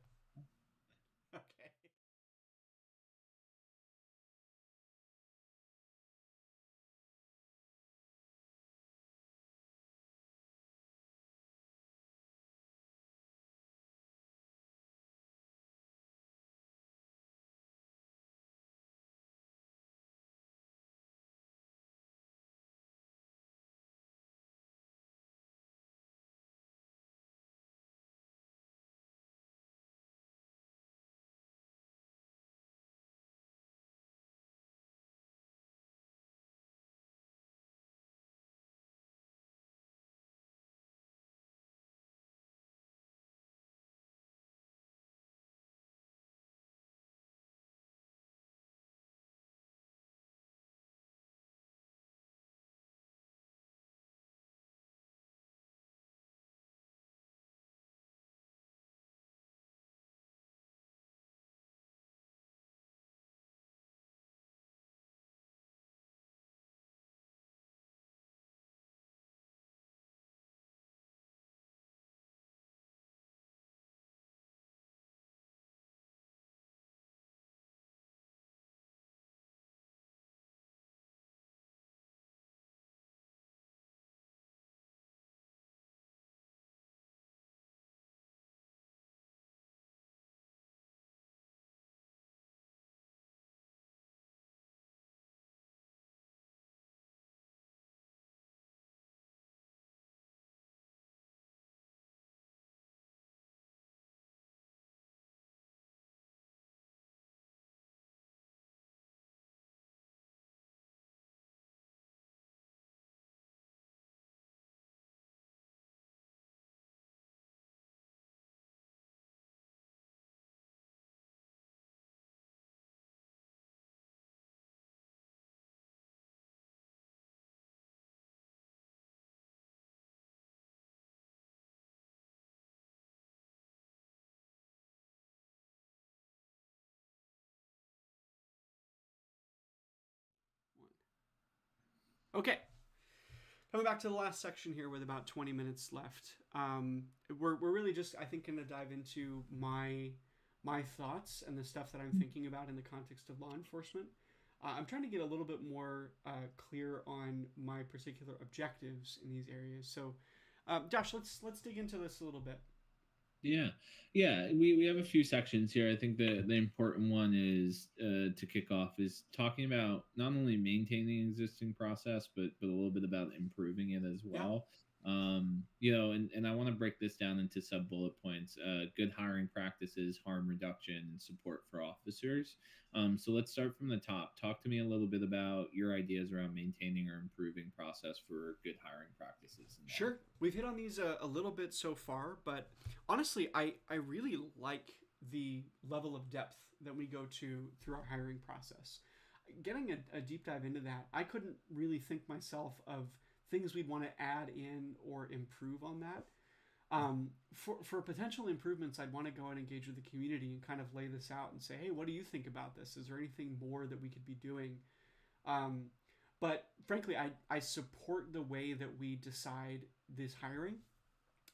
Okay. Coming back to the last section here with about 20 minutes left. We're really just, I think, going to dive into my thoughts and the stuff that I'm thinking about in the context of law enforcement. I'm trying to get a little bit more clear on my particular objectives in these areas. So, Josh, let's dig into this a little bit. Yeah. We have a few sections here. I think the important one is to kick off is talking about not only maintaining existing process, but a little bit about improving it as well. And I want to break this down into sub bullet points: good hiring practices, harm reduction, support for officers. So let's start from the top. Talk to me a little bit about your ideas around maintaining or improving process for good hiring practices. Sure. We've hit on these a little bit so far, but honestly, I really like the level of depth that we go to through our hiring process. Getting a deep dive into that, I couldn't really think myself of things we'd want to add in or improve on that. For potential improvements, I'd want to go and engage with the community and kind of lay this out and say, hey, what do you think about this? Is there anything more that we could be doing? But frankly, I support the way that we decide this hiring.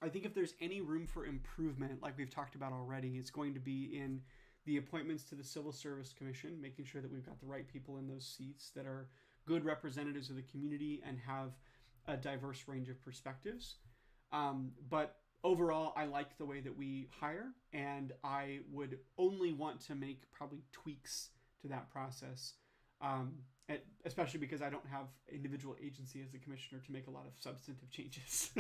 I think if there's any room for improvement, like we've talked about already, it's going to be in the appointments to the Civil Service Commission, making sure that we've got the right people in those seats that are good representatives of the community and have a diverse range of perspectives. But overall, I like the way that we hire, and I would only want to make probably tweaks to that process, especially because I don't have individual agency as a commissioner to make a lot of substantive changes.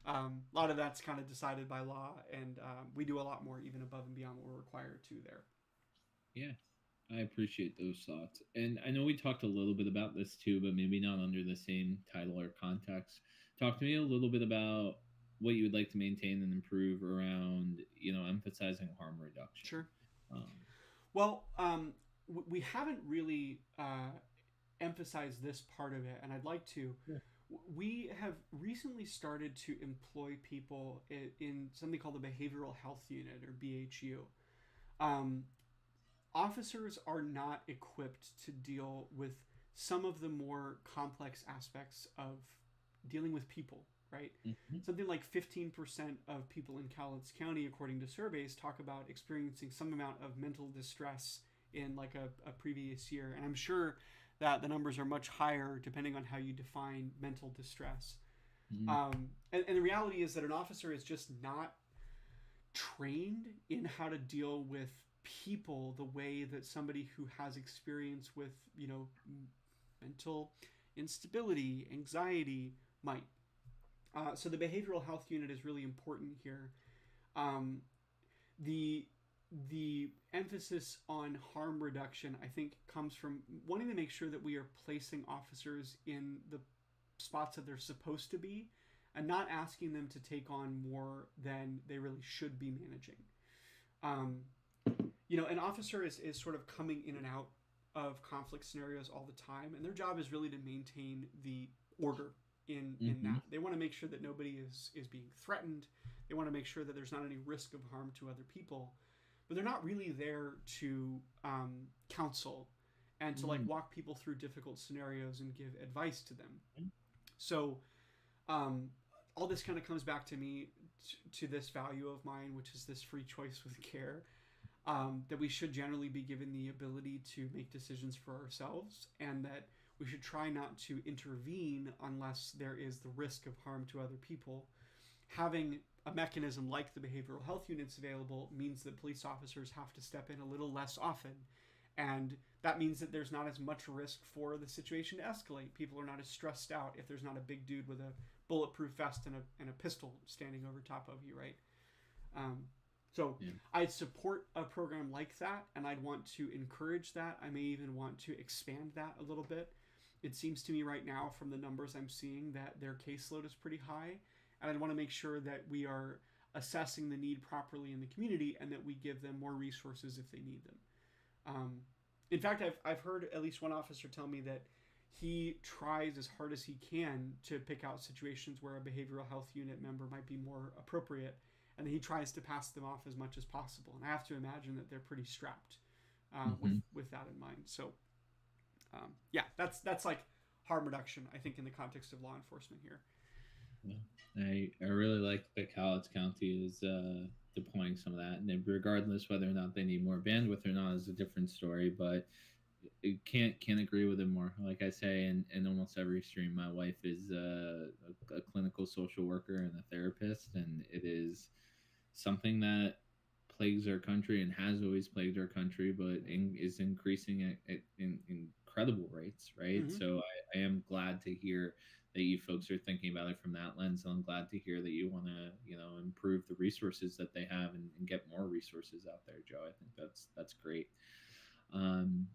A lot of that's kind of decided by law, and we do a lot more even above and beyond what we're required to there. Yeah, I appreciate those thoughts. And I know we talked a little bit about this too, but maybe not under the same title or context. Talk to me a little bit about what you would like to maintain and improve around, emphasizing harm reduction. Sure. We haven't really emphasized this part of it, and I'd like to. Yeah. We have recently started to employ people in something called the Behavioral Health Unit, or BHU. Officers are not equipped to deal with some of the more complex aspects of dealing with people, right? Mm-hmm. Something like 15% of people in Cowlitz County, according to surveys, talk about experiencing some amount of mental distress in like a previous year. And I'm sure that the numbers are much higher depending on how you define mental distress. Mm-hmm. And the reality is that an officer is just not trained in how to deal with people the way that somebody who has experience with, mental instability, anxiety might. So the behavioral health unit is really important here. The emphasis on harm reduction, I think, comes from wanting to make sure that we are placing officers in the spots that they're supposed to be and not asking them to take on more than they really should be managing. An officer is sort of coming in and out of conflict scenarios all the time, and their job is really to maintain the order in that. They want to make sure that nobody is being threatened. They want to make sure that there's not any risk of harm to other people. But they're not really there to counsel and to walk people through difficult scenarios and give advice to them. So all this kind of comes back to me to this value of mine, which is this free choice with care, that we should generally be given the ability to make decisions for ourselves, and that we should try not to intervene unless there is the risk of harm to other people. Having a mechanism like the behavioral health units available means that police officers have to step in a little less often. And that means that there's not as much risk for the situation to escalate. People are not as stressed out if there's not a big dude with a bulletproof vest and a pistol standing over top of you, right? I'd support a program like that, and I'd want to encourage that. I may even want to expand that a little bit. It seems to me right now, from the numbers I'm seeing, that their caseload is pretty high. And I want to make sure that we are assessing the need properly in the community and that we give them more resources if they need them. In fact, I've heard at least one officer tell me that he tries as hard as he can to pick out situations where a behavioral health unit member might be more appropriate, and he tries to pass them off as much as possible. And I have to imagine that they're pretty strapped with that in mind. So, that's like harm reduction, I think, in the context of law enforcement here. Yeah. I really like that Cowlitz County is deploying some of that, and regardless whether or not they need more bandwidth or not is a different story. But it can't agree with it more. Like I say in almost every stream, my wife is a clinical social worker and a therapist, and it is something that plagues our country and has always plagued our country, but is increasing in incredible rates, right? Mm-hmm. So I am glad to hear that you folks are thinking about it from that lens. And I'm glad to hear that you want to, improve the resources that they have and get more resources out there, Joe. I think that's great.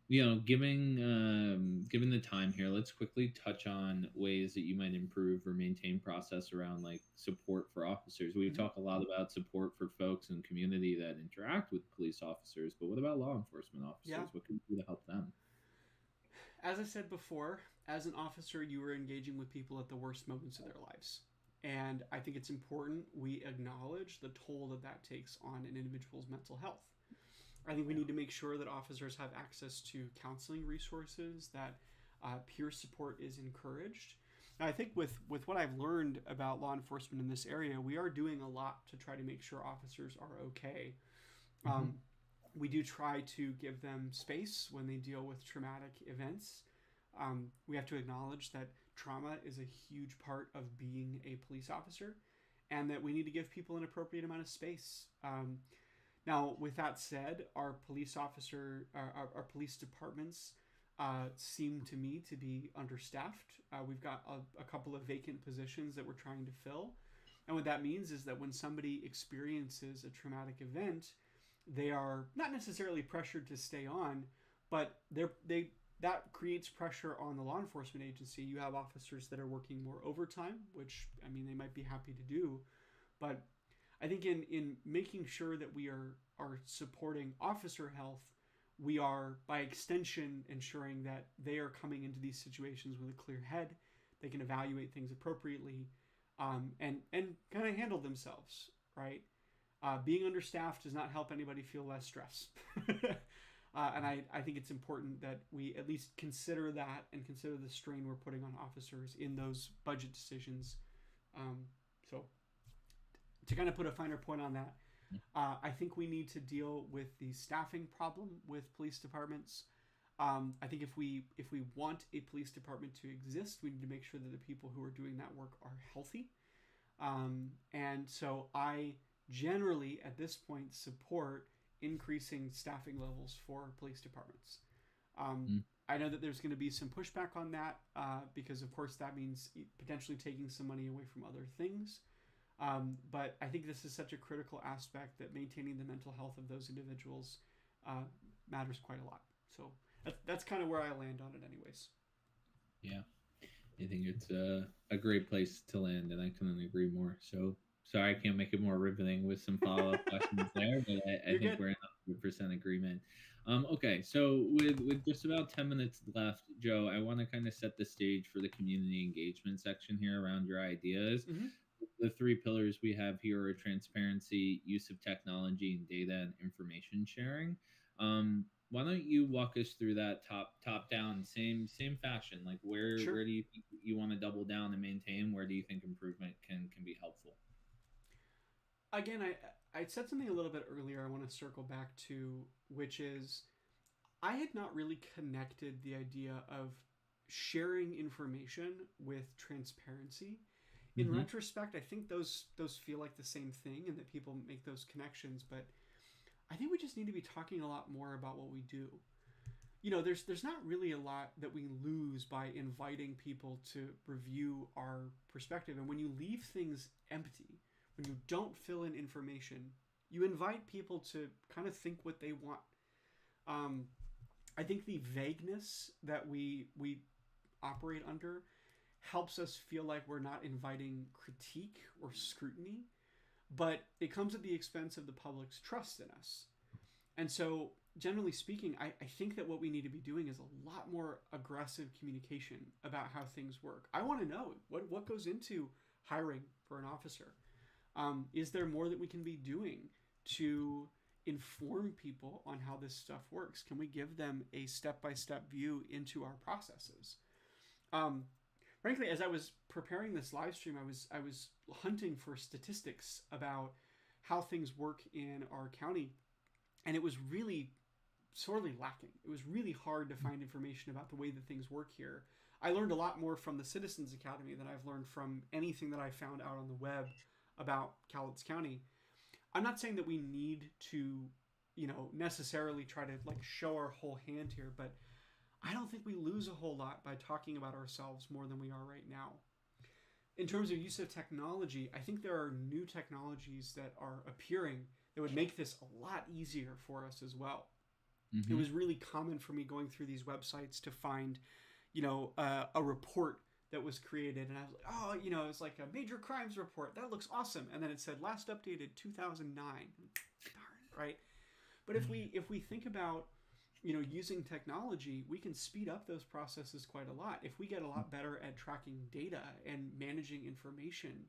Given the time here, let's quickly touch on ways that you might improve or maintain process around like support for officers. We talk a lot about support for folks in community that interact with police officers, but what about law enforcement officers? Yeah. What can we do to help them? As I said before, as an officer, you are engaging with people at the worst moments of their lives. And I think it's important we acknowledge the toll that takes on an individual's mental health. I think we need to make sure that officers have access to counseling resources, that peer support is encouraged. And I think with what I've learned about law enforcement in this area, we are doing a lot to try to make sure officers are okay. We do try to give them space when they deal with traumatic events. We have to acknowledge that trauma is a huge part of being a police officer, and that we need to give people an appropriate amount of space. Now, with that said, our police departments seem to me to be understaffed. We've got a couple of vacant positions that we're trying to fill. And what that means is that when somebody experiences a traumatic event, they are not necessarily pressured to stay on, but that creates pressure on the law enforcement agency. You have officers that are working more overtime, which, I mean, they might be happy to do, but I think in making sure that we are supporting officer health, we are, by extension, ensuring that they are coming into these situations with a clear head. They can evaluate things appropriately, and kind of handle themselves, right? Being understaffed does not help anybody feel less stress. And I think it's important that we at least consider that and consider the strain we're putting on officers in those budget decisions. So to kind of put a finer point on that, I think we need to deal with the staffing problem with police departments. I think if we want a police department to exist, we need to make sure that the people who are doing that work are healthy. And so I generally, at this point, support increasing staffing levels for police departments. I know that there's going to be some pushback on that because, of course, that means potentially taking some money away from other things. But I think this is such a critical aspect that maintaining the mental health of those individuals matters quite a lot. So that's kind of where I land on it anyways. Yeah, I think it's a great place to land, and I couldn't agree more. So sorry I can't make it more riveting with some follow-up questions there, but I think we're in 100% agreement. Okay, so with just about 10 minutes left, Joe, I want to kind of set the stage for the community engagement section here around your ideas. The three pillars we have here are transparency, use of technology, and data and information sharing. Why don't you walk us through that top down, same fashion? Like where do you think you want to double down and maintain? Where do you think improvement can be helpful? Again, I said something a little bit earlier I want to circle back to, which is I had not really connected the idea of sharing information with transparency. In retrospect, I think those feel like the same thing and that people make those connections, but I think we just need to be talking a lot more about what we do. You know, there's not really a lot that we lose by inviting people to review our perspective. And when you leave things empty, when you don't fill in information, you invite people to kind of think what they want. I think the vagueness that we operate under helps us feel like we're not inviting critique or scrutiny, but it comes at the expense of the public's trust in us. And so, generally speaking, I think that what we need to be doing is a lot more aggressive communication about how things work. I want to know what goes into hiring for an officer. Is there more that we can be doing to inform people on how this stuff works? Can we give them a step-by-step view into our processes? Um, Frankly, as I was preparing this live stream, I was hunting for statistics about how things work in our county, and it was really sorely lacking. It was really hard to find information about the way that things work here. I learned a lot more from the Citizens Academy than I've learned from anything that I found out on the web about Cowlitz County. I'm not saying that we need to, necessarily try to like show our whole hand here, but I don't think we lose a whole lot by talking about ourselves more than we are right now. In terms of use of technology, I think there are new technologies that are appearing that would make this a lot easier for us as well. Mm-hmm. It was really common for me going through these websites to find, a report that was created, and I was like, oh, it's like a major crimes report. That looks awesome. And then it said last updated 2009. Darn, right? But if we think about, using technology, we can speed up those processes quite a lot. If we get a lot better at tracking data and managing information,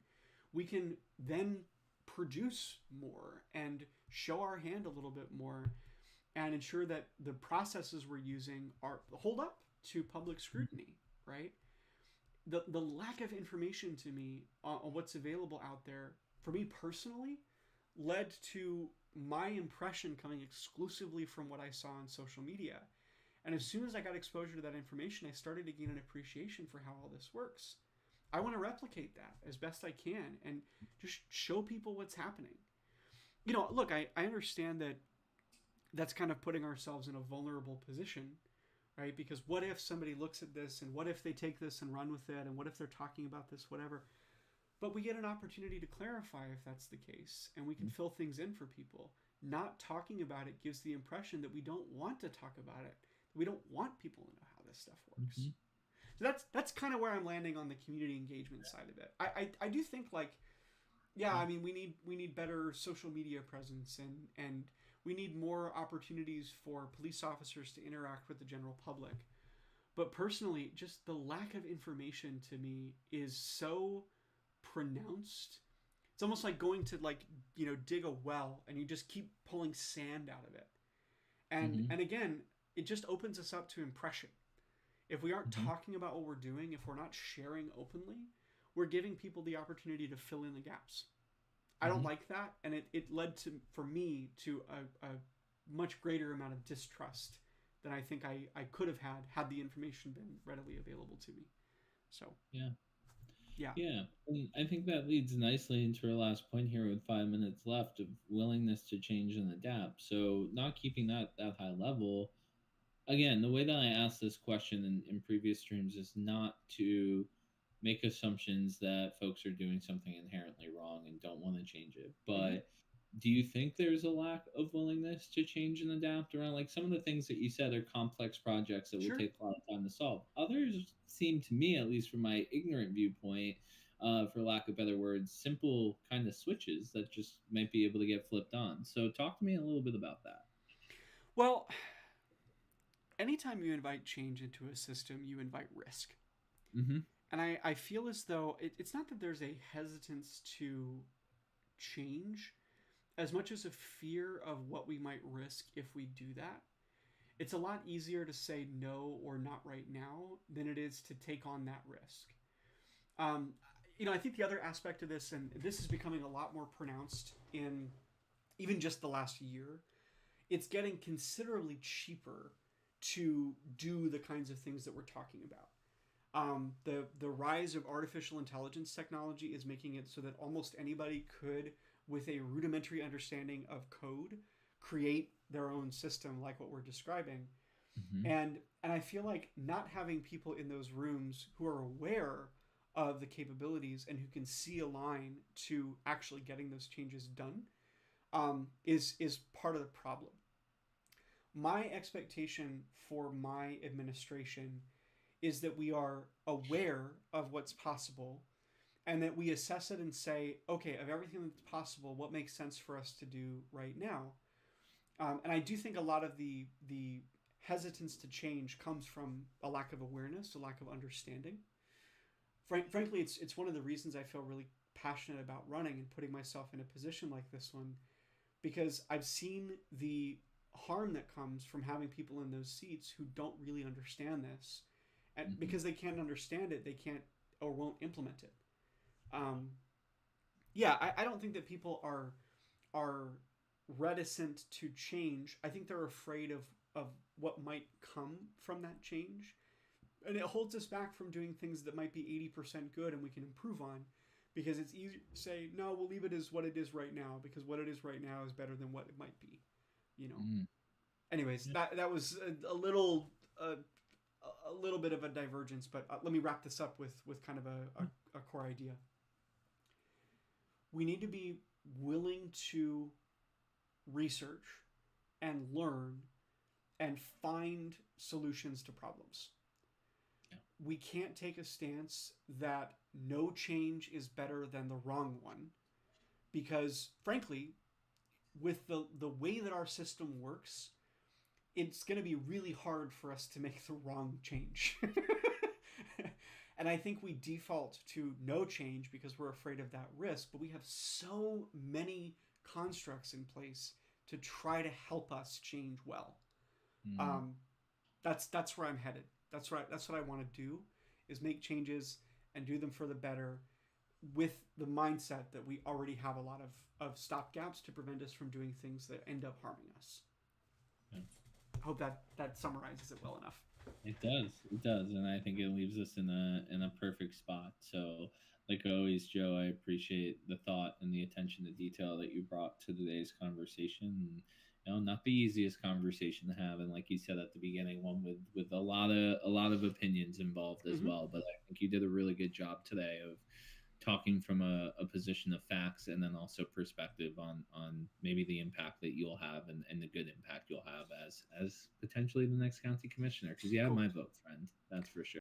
we can then produce more and show our hand a little bit more and ensure that the processes we're using hold up to public scrutiny, right? The lack of information to me on what's available out there, for me personally, led to my impression coming exclusively from what I saw on social media. And as soon as I got exposure to that information, I started to gain an appreciation for how all this works. I want to replicate that as best I can and just show people what's happening. Look, I understand that that's kind of putting ourselves in a vulnerable position, right? Because what if somebody looks at this, and what if they take this and run with it, and what if they're talking about this, whatever. But we get an opportunity to clarify if that's the case, and we can fill things in for people. Not talking about it gives the impression that we don't want to talk about it. We don't want people to know how this stuff works. Mm-hmm. So that's kind of where I'm landing on the community engagement side of it. I do think we need better social media presence, and we need more opportunities for police officers to interact with the general public. But personally, just the lack of information to me is so pronounced. It's almost like going to dig a well and you just keep pulling sand out of it. And again, it just opens us up to impression. If we aren't talking about what we're doing, if we're not sharing openly, we're giving people the opportunity to fill in the gaps. I don't like that, and it led for me to a much greater amount of distrust than I think I could have had the information been readily available to me. So yeah. And I think that leads nicely into our last point here with 5 minutes left of willingness to change and adapt. So not keeping that high level. Again, the way that I asked this question in previous streams is not to make assumptions that folks are doing something inherently wrong and don't want to change it. But do you think there's a lack of willingness to change and adapt around, like, some of the things that you said are complex projects that will take a lot of time to solve? Others seem to me, at least from my ignorant viewpoint, for lack of better words, simple kind of switches that just might be able to get flipped on. So talk to me a little bit about that. Well, anytime you invite change into a system, you invite risk. And I feel as though it's not that there's a hesitance to change as much as a fear of what we might risk if we do that. It's a lot easier to say no or not right now than it is to take on that risk. I think the other aspect of this, and this is becoming a lot more pronounced in even just the last year, it's getting considerably cheaper to do the kinds of things that we're talking about. The rise of artificial intelligence technology is making it so that almost anybody could, with a rudimentary understanding of code, create their own system like what we're describing. And I feel like not having people in those rooms who are aware of the capabilities and who can see a line to actually getting those changes done is part of the problem. My expectation for my administration is that we are aware of what's possible and that we assess it and say, okay, of everything that's possible, what makes sense for us to do right now? And I do think a lot of the hesitance to change comes from a lack of awareness, a lack of understanding. Frankly, it's one of the reasons I feel really passionate about running and putting myself in a position like this one, because I've seen the harm that comes from having people in those seats who don't really understand this and because they can't understand it, they can't or won't implement it. Yeah, I don't think that people are reticent to change. I think they're afraid of what might come from that change, and it holds us back from doing things that might be 80% good and we can improve on, because it's easy to say no, we'll leave it as what it is right now, because what it is right now is better than what it might be, you know. Anyways, that was a little bit of a divergence, but let me wrap this up with kind of a core idea. We need to be willing to research and learn and find solutions to problems. Yeah. We can't take a stance that no change is better than the wrong one, because frankly, with the way that our system works, it's going to be really hard for us to make the wrong change. And I think we default to no change because we're afraid of that risk, but we have so many constructs in place to try to help us change well. That's where I'm headed. That's what I want to do, is make changes and do them for the better, with the mindset that we already have a lot of stopgaps to prevent us from doing things that end up harming us. Yeah. I hope that summarizes it well enough. It does, and I think it leaves us in a perfect spot. So, like always, Joe, I appreciate the thought and the attention to detail that you brought to today's conversation. Not the easiest conversation to have, and like you said at the beginning, one with a lot of opinions involved as well. But I think you did a really good job today of talking from a position of facts, and then also perspective on maybe the impact that you'll have and the good impact you'll have as potentially the next county commissioner, because you have my vote, friend. That's for sure.